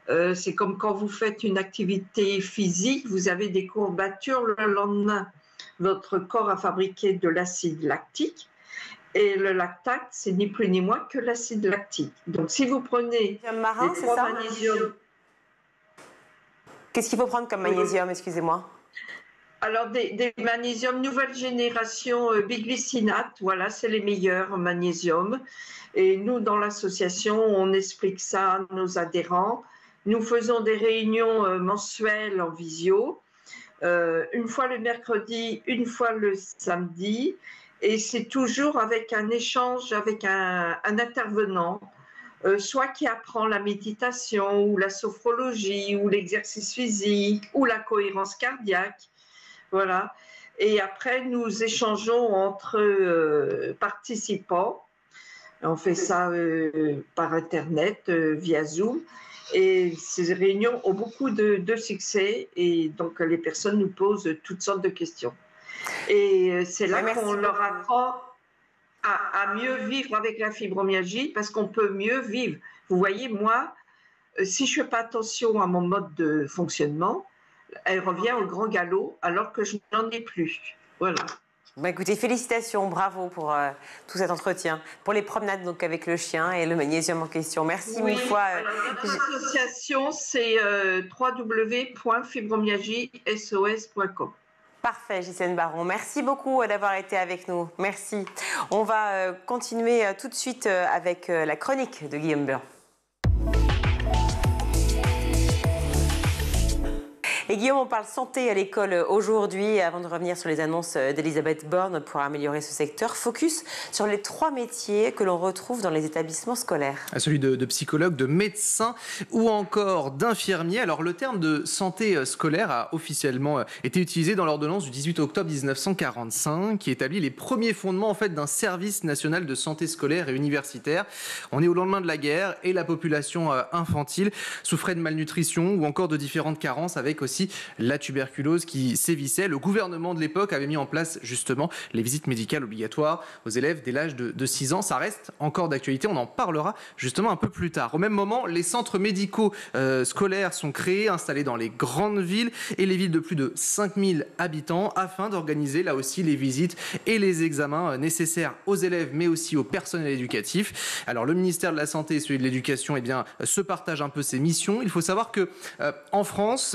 C'est comme quand vous faites une activité physique, vous avez des courbatures le lendemain. Votre corps a fabriqué de l'acide lactique et le lactate, c'est ni plus ni moins que l'acide lactique. Donc si vous prenez marin, les 3 magnésiums... Qu'est-ce qu'il faut prendre comme magnésium, excusez-moi? Alors, des magnésiums nouvelle génération biglycinate, voilà, c'est les meilleurs magnésiums. Et nous, dans l'association, on explique ça à nos adhérents. Nous faisons des réunions mensuelles en visio, une fois le mercredi, une fois le samedi. Et c'est toujours avec un échange avec un intervenant, soit qui apprend la méditation, ou la sophrologie, ou l'exercice physique, ou la cohérence cardiaque. Voilà. Et après, nous échangeons entre participants. On fait ça par Internet, via Zoom. Et ces réunions ont beaucoup de succès. Et donc, les personnes nous posent toutes sortes de questions. Et c'est là qu'on leur apprend à mieux vivre avec la fibromyalgie parce qu'on peut mieux vivre. Vous voyez, moi, si je ne fais pas attention à mon mode de fonctionnement, elle revient au grand galop alors que je n'en ai plus. Voilà. Bah écoutez, félicitations, bravo pour tout cet entretien. Pour les promenades donc avec le chien et le magnésium en question. Merci mille fois. Alors, notre association, c'est www.fibromyalgiesos.com. Parfait, Ghislaine Baron. Merci beaucoup d'avoir été avec nous. Merci. On va continuer tout de suite avec la chronique de Guillaume Blanc. Et Guillaume, on parle santé à l'école aujourd'hui. Avant de revenir sur les annonces d'Elisabeth Borne pour améliorer ce secteur, focus sur les 3 métiers que l'on retrouve dans les établissements scolaires. Celui de psychologue, de médecin ou encore d'infirmier. Alors le terme de santé scolaire a officiellement été utilisé dans l'ordonnance du 18 octobre 1945 qui établit les premiers fondements en fait d'un service national de santé scolaire et universitaire. On est au lendemain de la guerre et la population infantile souffrait de malnutrition ou encore de différentes carences avec aussi la tuberculose qui sévissait. Le gouvernement de l'époque avait mis en place justement les visites médicales obligatoires aux élèves dès l'âge de 6 ans. Ça reste encore d'actualité, on en parlera justement un peu plus tard. Au même moment, les centres médicaux scolaires sont créés, installés dans les grandes villes et les villes de plus de 5000 habitants afin d'organiser là aussi les visites et les examens nécessaires aux élèves mais aussi au personnel éducatif. Alors le ministère de la Santé et celui de l'Éducation se partagent un peu ces missions. Il faut savoir que en France,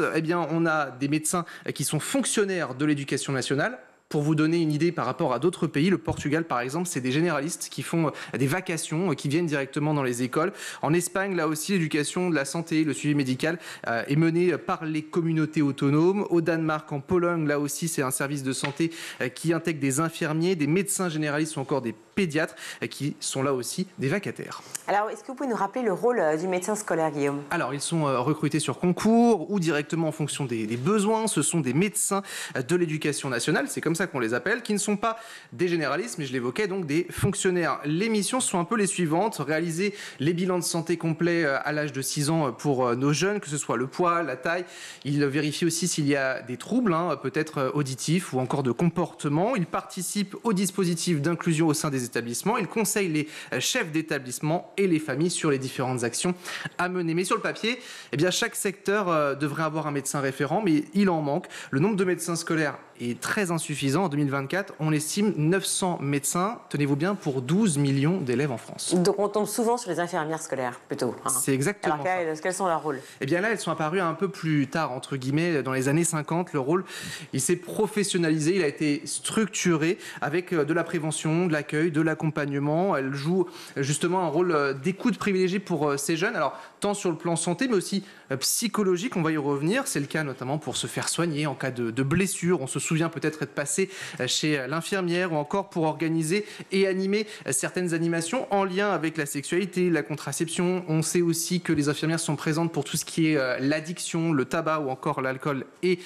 on a des médecins qui sont fonctionnaires de l'éducation nationale. Pour vous donner une idée par rapport à d'autres pays, le Portugal par exemple, c'est des généralistes qui font des vacations, qui viennent directement dans les écoles. En Espagne, là aussi, l'éducation de la santé, le suivi médical est mené par les communautés autonomes. Au Danemark, en Pologne, là aussi, c'est un service de santé qui intègre des infirmiers, des médecins généralistes ou encore des pédiatres qui sont là aussi des vacataires. Alors, est-ce que vous pouvez nous rappeler le rôle du médecin scolaire, Guillaume ? Alors, ils sont recrutés sur concours ou directement en fonction des besoins. Ce sont des médecins de l'éducation nationale, c'est comme ça qu'on les appelle, qui ne sont pas des généralistes, mais je l'évoquais, donc des fonctionnaires. Les missions sont un peu les suivantes. Réaliser les bilans de santé complets à l'âge de 6 ans pour nos jeunes, que ce soit le poids, la taille. Ils vérifient aussi s'il y a des troubles, peut-être auditifs ou encore de comportement. Ils participent au dispositif d'inclusion au sein des établissements. Ils conseillent les chefs d'établissement et les familles sur les différentes actions à mener. Mais sur le papier, chaque secteur devrait avoir un médecin référent, mais il en manque. Le nombre de médecins scolaires est très insuffisant. En 2024, on estime 900 médecins, tenez-vous bien, pour 12 millions d'élèves en France. Donc on tombe souvent sur les infirmières scolaires, plutôt. C'est exactement ça. Alors quels sont leurs rôles ? Là, elles sont apparues un peu plus tard, entre guillemets, dans les années 50. Le rôle, il s'est professionnalisé, il a été structuré avec de la prévention, de l'accueil, de l'accompagnement. Elles jouent justement un rôle d'écoute privilégié pour ces jeunes. Alors, tant sur le plan santé, mais aussi psychologique, on va y revenir. C'est le cas notamment pour se faire soigner en cas de blessure. On se souvient peut-être être passé chez l'infirmière ou encore pour organiser et animer certaines animations en lien avec la sexualité, la contraception. On sait aussi que les infirmières sont présentes pour tout ce qui est l'addiction, le tabac ou encore l'alcool et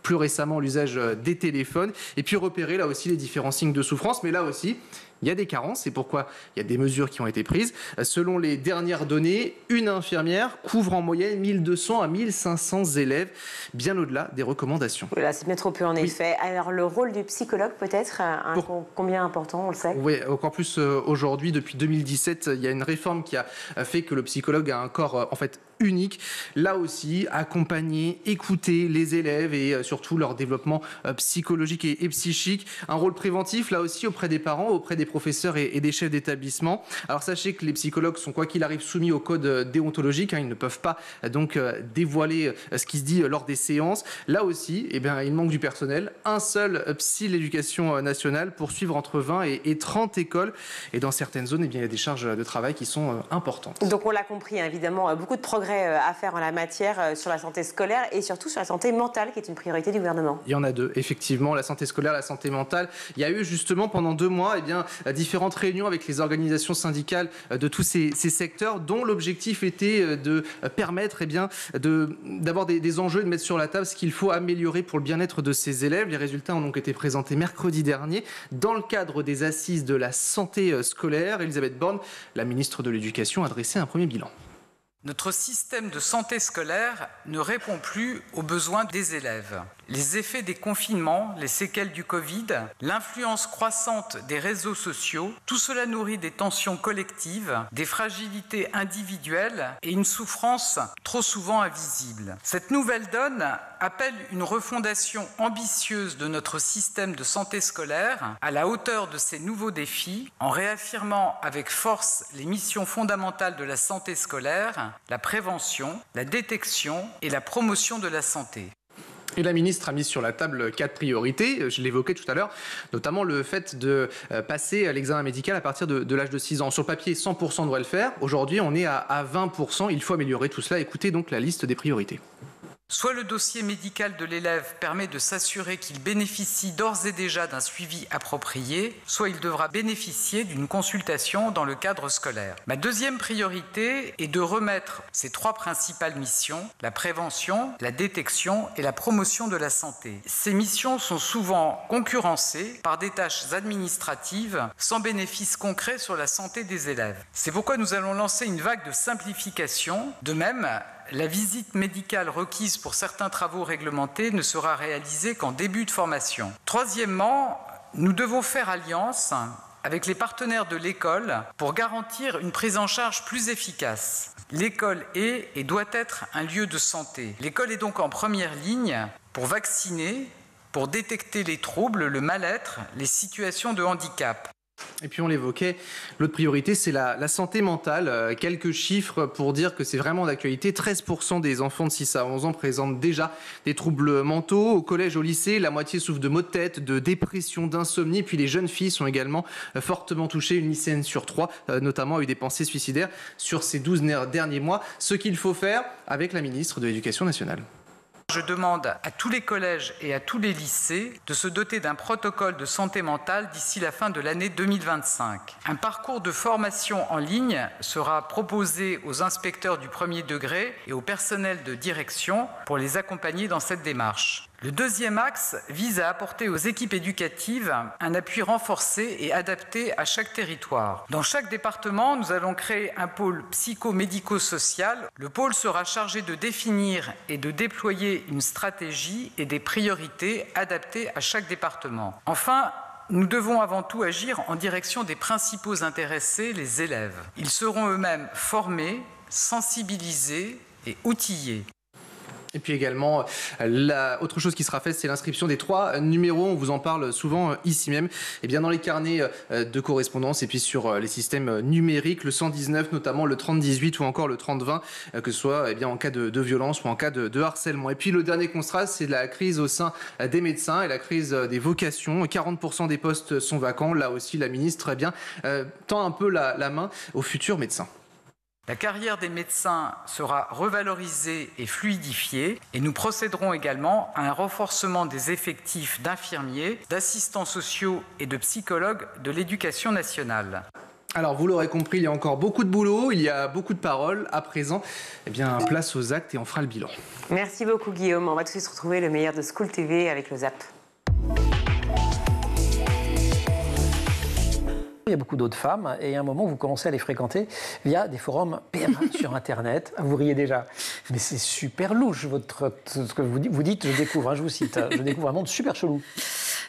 plus récemment l'usage des téléphones. Et puis repérer là aussi les différents signes de souffrance. Mais là aussi, il y a des carences, c'est pourquoi il y a des mesures qui ont été prises. Selon les dernières données, une infirmière couvre en moyenne 1200 à 1500 élèves, bien au-delà des recommandations. Voilà, c'est bien trop peu en effet. Alors le rôle du psychologue peut-être, combien important, on le sait ? Oui, encore plus aujourd'hui, depuis 2017, il y a une réforme qui a fait que le psychologue a un corps en fait unique. Là aussi, accompagner, écouter les élèves et surtout leur développement psychologique et psychique. Un rôle préventif, là aussi, auprès des parents, auprès des professeurs et des chefs d'établissement. Alors sachez que les psychologues sont quoi qu'il arrive soumis au code déontologique. Ils ne peuvent pas donc dévoiler ce qui se dit lors des séances. Là aussi, il manque du personnel. Un seul psy de l'éducation nationale pour suivre entre 20 et 30 écoles. Et dans certaines zones, il y a des charges de travail qui sont importantes. Donc on l'a compris, évidemment, beaucoup de progrès à faire en la matière sur la santé scolaire et surtout sur la santé mentale qui est une priorité du gouvernement. Il y en a deux, effectivement, la santé scolaire, la santé mentale. Il y a eu justement pendant 2 mois différentes réunions avec les organisations syndicales de tous ces secteurs dont l'objectif était de permettre d'avoir des enjeux et de mettre sur la table ce qu'il faut améliorer pour le bien-être de ces élèves. Les résultats ont donc été présentés mercredi dernier dans le cadre des assises de la santé scolaire. Elisabeth Borne, la ministre de l'Éducation, a dressé un premier bilan. Notre système de santé scolaire ne répond plus aux besoins des élèves. Les effets des confinements, les séquelles du Covid, l'influence croissante des réseaux sociaux, tout cela nourrit des tensions collectives, des fragilités individuelles et une souffrance trop souvent invisible. Cette nouvelle donne appelle une refondation ambitieuse de notre système de santé scolaire à la hauteur de ces nouveaux défis, en réaffirmant avec force les missions fondamentales de la santé scolaire, la prévention, la détection et la promotion de la santé. Et la ministre a mis sur la table 4 priorités, je l'évoquais tout à l'heure, notamment le fait de passer l'examen médical à partir de l'âge de 6 ans. Sur le papier, 100% devrait le faire. Aujourd'hui, on est à 20%. Il faut améliorer tout cela. Écoutez donc la liste des priorités. Soit le dossier médical de l'élève permet de s'assurer qu'il bénéficie d'ores et déjà d'un suivi approprié, soit il devra bénéficier d'une consultation dans le cadre scolaire. Ma deuxième priorité est de remettre ces 3 principales missions, la prévention, la détection et la promotion de la santé. Ces missions sont souvent concurrencées par des tâches administratives sans bénéfice concret sur la santé des élèves. C'est pourquoi nous allons lancer une vague de simplification. De même, la visite médicale requise pour certains travaux réglementés ne sera réalisée qu'en début de formation. Troisièmement, nous devons faire alliance avec les partenaires de l'école pour garantir une prise en charge plus efficace. L'école est et doit être un lieu de santé. L'école est donc en première ligne pour vacciner, pour détecter les troubles, le mal-être, les situations de handicap. Et puis on l'évoquait, l'autre priorité c'est la santé mentale. Quelques chiffres pour dire que c'est vraiment d'actualité. 13% des enfants de 6 à 11 ans présentent déjà des troubles mentaux. Au collège, au lycée, la moitié souffre de maux de tête, de dépression, d'insomnie. Puis les jeunes filles sont également fortement touchées. Une lycéenne sur 3 notamment a eu des pensées suicidaires sur ces 12 derniers mois. Ce qu'il faut faire avec la ministre de l'Éducation nationale. Je demande à tous les collèges et à tous les lycées de se doter d'un protocole de santé mentale d'ici la fin de l'année 2025. Un parcours de formation en ligne sera proposé aux inspecteurs du premier degré et au personnel de direction pour les accompagner dans cette démarche. Le deuxième axe vise à apporter aux équipes éducatives un appui renforcé et adapté à chaque territoire. Dans chaque département, nous allons créer un pôle psycho-médico-social. Le pôle sera chargé de définir et de déployer une stratégie et des priorités adaptées à chaque département. Enfin, nous devons avant tout agir en direction des principaux intéressés, les élèves. Ils seront eux-mêmes formés, sensibilisés et outillés. Et puis également, autre chose qui sera faite, c'est l'inscription des 3 numéros. On vous en parle souvent ici même. Et bien dans les carnets de correspondance et puis sur les systèmes numériques, le 119 notamment, le 3018 ou encore le 3020, que ce soit bien en cas de violence ou en cas de harcèlement. Et puis le dernier constat, c'est la crise au sein des médecins et la crise des vocations. 40% des postes sont vacants. Là aussi, la ministre tend un peu la main aux futurs médecins. La carrière des médecins sera revalorisée et fluidifiée et nous procéderons également à un renforcement des effectifs d'infirmiers, d'assistants sociaux et de psychologues de l'éducation nationale. Alors vous l'aurez compris, il y a encore beaucoup de boulot, il y a beaucoup de paroles. À présent, eh bien, place aux actes et on fera le bilan. Merci beaucoup Guillaume. On va tout de suite retrouver le meilleur de School TV avec le ZAP. Il y a beaucoup d'autres femmes et à un moment, vous commencez à les fréquenter via des forums PMA sur Internet. Vous riez déjà. Mais c'est super louche, ce que vous dites, je découvre, je vous cite, je découvre un monde super chelou.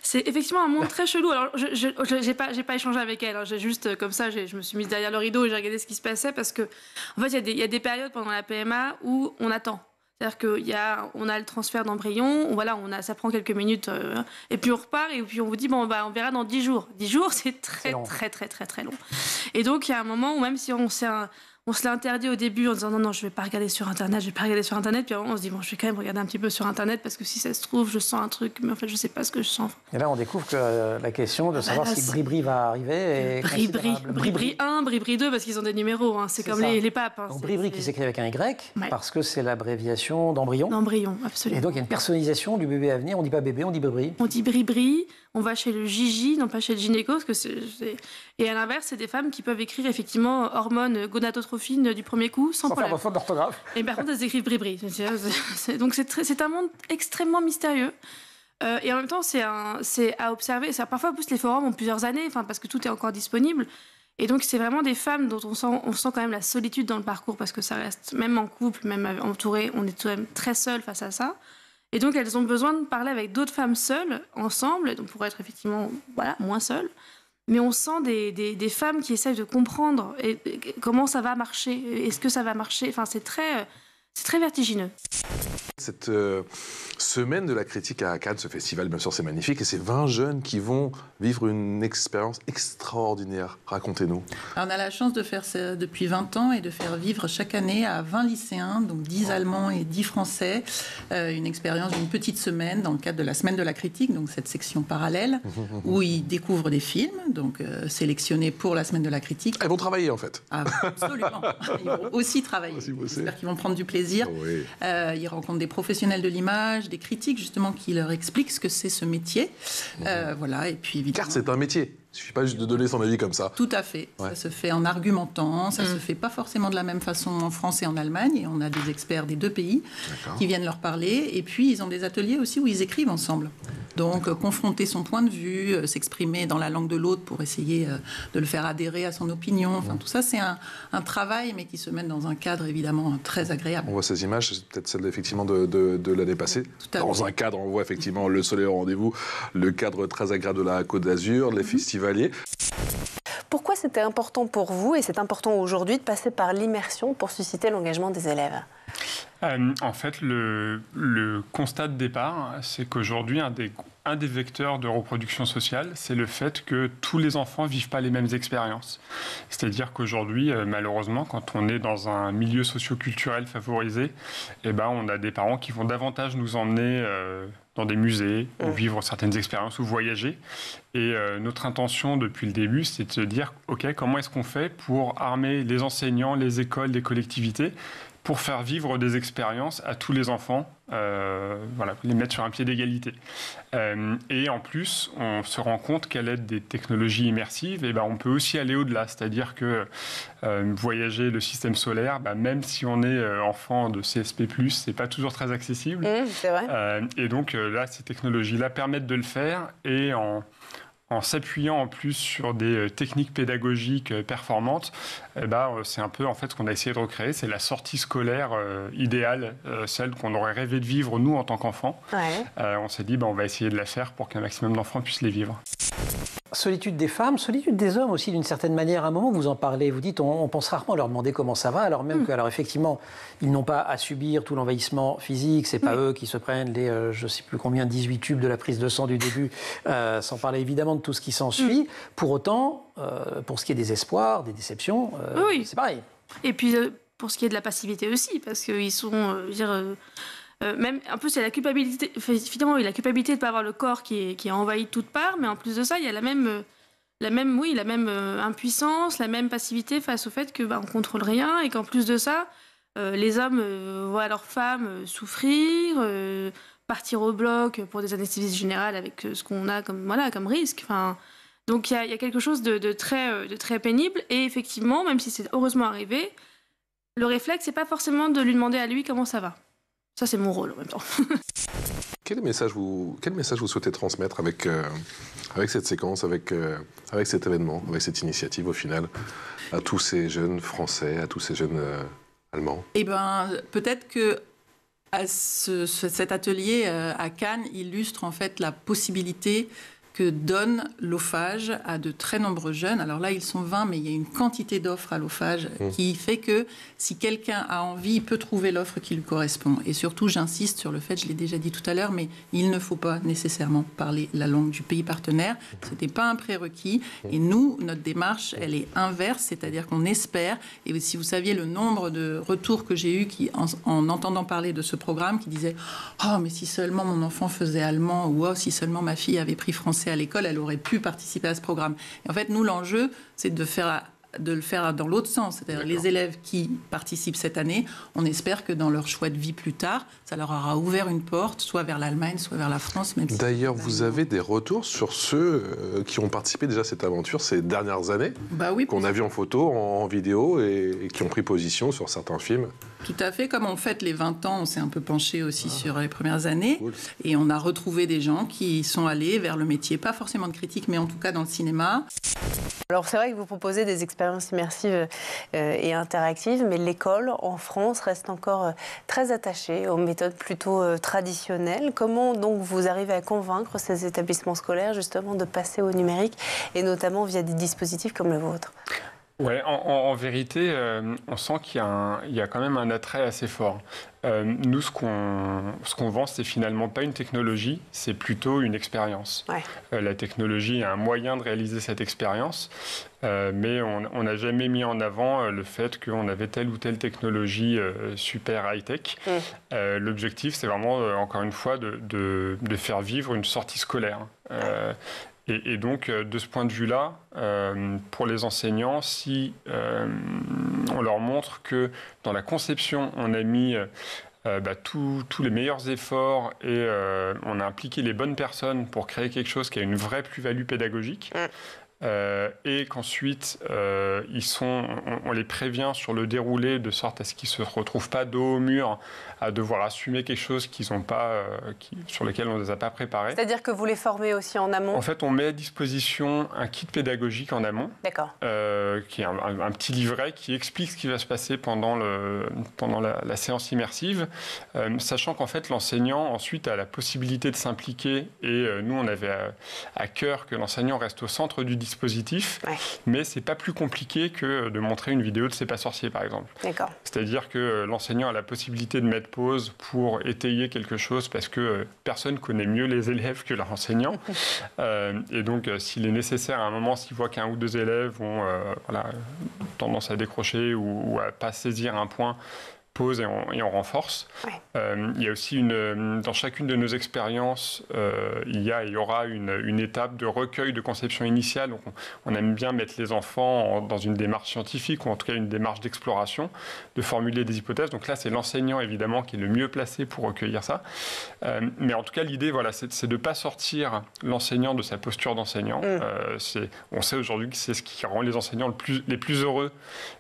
C'est effectivement un monde très chelou. Alors, j'ai pas échangé avec elle. J'ai juste, comme ça, je me suis mise derrière le rideau et j'ai regardé ce qui se passait parce que, en fait, il y a des périodes pendant la PMA où on attend. C'est-à-dire qu'on a le transfert d'embryon, ça prend quelques minutes, et puis on repart, et puis on vous dit, on verra dans 10 jours. 10 jours, c'est très long. Et donc, il y a un moment où même si on se l'a interdit au début en disant non, je vais pas regarder sur Internet, puis à un moment, on se dit, bon, je vais quand même regarder un petit peu sur Internet, parce que si ça se trouve, je sens un truc, mais en fait, je sais pas ce que je sens. Et là, on découvre que la question de savoir si Bribri va arriver est Bribri 1, Bribri 2, parce qu'ils ont des numéros, hein. C'est comme les papes. Hein. Donc Bribri qui s'écrit avec un Y, parce que c'est l'abréviation d'embryon. D'embryon, absolument. Et donc, il y a une personnalisation du bébé à venir. On dit pas bébé, on dit Bribri. On dit Bribri, on va chez le Gigi, non pas chez le gynéco, parce que et à l'inverse, c'est des femmes qui peuvent écrire effectivement hormones gonadotrophine du premier coup, sans problème. Faire de faute d'orthographe. Et par contre, elles écrivent Bribri. Donc c'est un monde extrêmement mystérieux. Et en même temps, c'est à observer. Parfois, en plus, les forums ont plusieurs années, parce que tout est encore disponible. Et donc, c'est vraiment des femmes dont on sent quand même la solitude dans le parcours, parce que ça reste, même en couple, même entouré, on est quand même très seul face à ça. Et donc, elles ont besoin de parler avec d'autres femmes seules, ensemble, donc pour être effectivement moins seules. Mais on sent des femmes qui essayent de comprendre comment ça va marcher, est-ce que ça va marcher. C'est très vertigineux. Cette Semaine de la critique à Cannes, ce festival, bien sûr, c'est magnifique. Et c'est 20 jeunes qui vont vivre une expérience extraordinaire. Racontez-nous. Alors, on a la chance de faire ça depuis 20 ans et de faire vivre chaque année à 20 lycéens, donc 10 Allemands et 10 Français, une expérience d'une petite semaine dans le cadre de la Semaine de la critique, donc cette section parallèle, où ils découvrent des films, donc sélectionnés pour la Semaine de la critique. Ils vont travailler, en fait. Ah, absolument. Ils vont aussi travailler. J'espère qu'ils vont prendre du plaisir. Oui. Ils rencontrent des professionnels de l'image, des critiques justement qui leur expliquent ce que c'est ce métier. Voilà, et puis évidemment... Car c'est un métier. Il ne suffit pas juste de donner son avis comme ça. Tout à fait. Ouais. Ça se fait en argumentant. Ça ne se fait pas forcément de la même façon en France et en Allemagne. Et on a des experts des deux pays qui viennent leur parler. Et puis, ils ont des ateliers aussi où ils écrivent ensemble. Donc, confronter son point de vue, s'exprimer dans la langue de l'autre pour essayer de le faire adhérer à son opinion. Enfin, tout ça, c'est un travail, mais qui se mène dans un cadre, évidemment, très agréable. On voit ces images, c'est peut-être celle, effectivement, de l'année passée. Dans un cadre, on voit effectivement le soleil au rendez-vous, le cadre très agréable de la Côte d'Azur, les festivaliers. Pourquoi c'était important pour vous, et c'est important aujourd'hui, de passer par l'immersion pour susciter l'engagement des élèves ? En fait, le constat de départ, c'est qu'aujourd'hui, un des vecteurs de reproduction sociale, c'est le fait que tous les enfants ne vivent pas les mêmes expériences. C'est-à-dire qu'aujourd'hui, malheureusement, quand on est dans un milieu socio-culturel favorisé, on a des parents qui vont davantage nous emmener dans des musées, ou vivre certaines expériences, ou voyager. Et notre intention depuis le début, c'est de se dire, OK, comment est-ce qu'on fait pour armer les enseignants, les écoles, les collectivités, pour faire vivre des expériences à tous les enfants, les mettre sur un pied d'égalité. Et en plus, on se rend compte qu'à l'aide des technologies immersives, on peut aussi aller au-delà. C'est-à-dire que voyager le système solaire, même si on est enfant de CSP+, c'est pas toujours très accessible. C'est vrai. Et donc là, ces technologies-là permettent de le faire, et en s'appuyant en plus sur des techniques pédagogiques performantes, c'est un peu en fait ce qu'on a essayé de recréer, c'est la sortie scolaire idéale, celle qu'on aurait rêvé de vivre nous en tant qu'enfants. Ouais. On s'est dit on va essayer de la faire pour qu'un maximum d'enfants puissent les vivre. Solitude des femmes, solitude des hommes aussi d'une certaine manière. À un moment, vous en parlez, vous dites on pense rarement leur demander comment ça va, alors même que, alors effectivement, ils n'ont pas à subir tout l'envahissement physique, c'est pas eux qui se prennent les, je sais plus combien, 18 tubes de la prise de sang du début, sans parler évidemment de tout ce qui s'ensuit. Pour autant, pour ce qui est des espoirs, des déceptions, c'est pareil. Et puis, pour ce qui est de la passivité aussi, parce qu'ils sont, même, en plus, il y a la culpabilité, finalement, il y a la culpabilité de ne pas avoir le corps qui est envahi de toutes parts, mais en plus de ça, il y a la même impuissance, la même passivité face au fait que on contrôle rien, et qu'en plus de ça, les hommes voient leurs femmes souffrir, partir au bloc pour des anesthésies générales avec ce qu'on a comme risque. Enfin, donc il y a quelque chose de très pénible, et effectivement, même si c'est heureusement arrivé, le réflexe, c'est pas forcément de lui demander à lui comment ça va. Ça, c'est mon rôle en même temps. Quel message vous souhaitez transmettre avec cette séquence, avec cet événement, avec cette initiative au final, à tous ces jeunes Français, à tous ces jeunes Allemands ? Peut-être que cet atelier à Cannes illustre en fait la possibilité que donne l'OFAGE à de très nombreux jeunes. Alors là, ils sont 20, mais il y a une quantité d'offres à l'OFAGE qui fait que si quelqu'un a envie, il peut trouver l'offre qui lui correspond. Et surtout, j'insiste sur le fait, je l'ai déjà dit tout à l'heure, mais il ne faut pas nécessairement parler la langue du pays partenaire. Ce n'était pas un prérequis. Et nous, notre démarche, elle est inverse, c'est-à-dire qu'on espère, et si vous saviez le nombre de retours que j'ai eus en entendant parler de ce programme, qui disaient « Oh, mais si seulement mon enfant faisait allemand » ou « Oh, si seulement ma fille avait pris français à l'école, elle aurait pu participer à ce programme. » Et en fait, nous, l'enjeu, c'est de le faire dans l'autre sens. C'est-à-dire les élèves qui participent cette année, on espère que dans leur choix de vie plus tard, ça leur aura ouvert une porte, soit vers l'Allemagne, soit vers la France. Même D'ailleurs, vous avez des retours sur ceux qui ont participé déjà à cette aventure ces dernières années, qu'on a vu en photo, en vidéo, et qui ont pris position sur certains films. Tout à fait. Comme on fête les 20 ans, on s'est un peu penché aussi sur les premières années. Cool. Et on a retrouvé des gens qui sont allés vers le métier, pas forcément de critique, mais en tout cas dans le cinéma. Alors c'est vrai que vous proposez des expériences immersives et interactives, mais l'école en France reste encore très attachée aux méthodes plutôt traditionnelles. Comment donc vous arrivez à convaincre ces établissements scolaires justement de passer au numérique, et notamment via des dispositifs comme le vôtre ? Ouais, en vérité, on sent qu'il y a quand même un attrait assez fort. Nous, ce qu'on vend, c'est finalement pas une technologie, c'est plutôt une expérience. Ouais. La technologie est un moyen de réaliser cette expérience, mais on n'a jamais mis en avant le fait qu'on avait telle ou telle technologie super high-tech. L'objectif, c'est vraiment, encore une fois, de faire vivre une sortie scolaire. Et donc, de ce point de vue-là, pour les enseignants, si on leur montre que dans la conception, on a mis tous les meilleurs efforts et on a impliqué les bonnes personnes pour créer quelque chose qui a une vraie plus-value pédagogique, et qu'ensuite on les prévient sur le déroulé de sorte à ce qu'ils ne se retrouvent pas dos au mur à devoir assumer quelque chose qu'ils ont pas, sur lequel on ne les a pas préparés. C'est-à-dire que vous les formez aussi en amont? En fait, on met à disposition un kit pédagogique en amont, qui est un petit livret qui explique ce qui va se passer pendant la séance immersive, sachant qu'en fait l'enseignant ensuite a la possibilité de s'impliquer, et nous on avait à cœur que l'enseignant reste au centre du dispositif, mais c'est pas plus compliqué que de montrer une vidéo de C'est pas sorcier par exemple. C'est-à-dire que l'enseignant a la possibilité de mettre pause pour étayer quelque chose parce que personne connaît mieux les élèves que leur enseignant, et donc s'il est nécessaire à un moment, s'il voit qu'un ou deux élèves ont tendance à décrocher ou à pas saisir un point, pause et on renforce. Il y a aussi dans chacune de nos expériences, il y aura une étape de recueil de conception initiale. Donc on aime bien mettre les enfants dans une démarche scientifique, ou en tout cas une démarche d'exploration, de formuler des hypothèses. Donc là, c'est l'enseignant évidemment qui est le mieux placé pour recueillir ça. Mais en tout cas, l'idée, c'est de ne pas sortir l'enseignant de sa posture d'enseignant. On sait aujourd'hui que c'est ce qui rend les enseignants les plus heureux,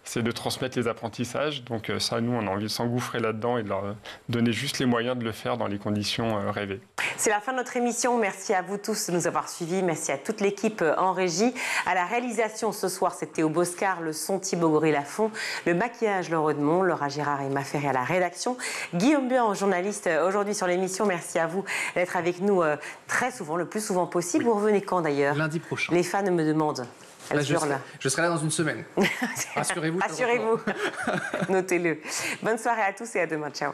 c'est de transmettre les apprentissages. Donc ça, nous, on a envie de s'engouffrer là-dedans et de leur donner juste les moyens de le faire dans les conditions rêvées. C'est la fin de notre émission. Merci à vous tous de nous avoir suivis. Merci à toute l'équipe en régie. À la réalisation ce soir, c'est Théo Boscar, le son Thibaut Gorille-Lafont, le maquillage Laure Audemont, Laura Girard et Maferré à la rédaction, Guillaume Buin, journaliste aujourd'hui sur l'émission. Merci à vous d'être avec nous très souvent, le plus souvent possible. Vous revenez quand d'ailleurs? Lundi prochain. Les fans me demandent. Je serai là dans une semaine. Rassurez-vous. Rassurez-vous. Notez-le. Bonne soirée à tous et à demain. Ciao.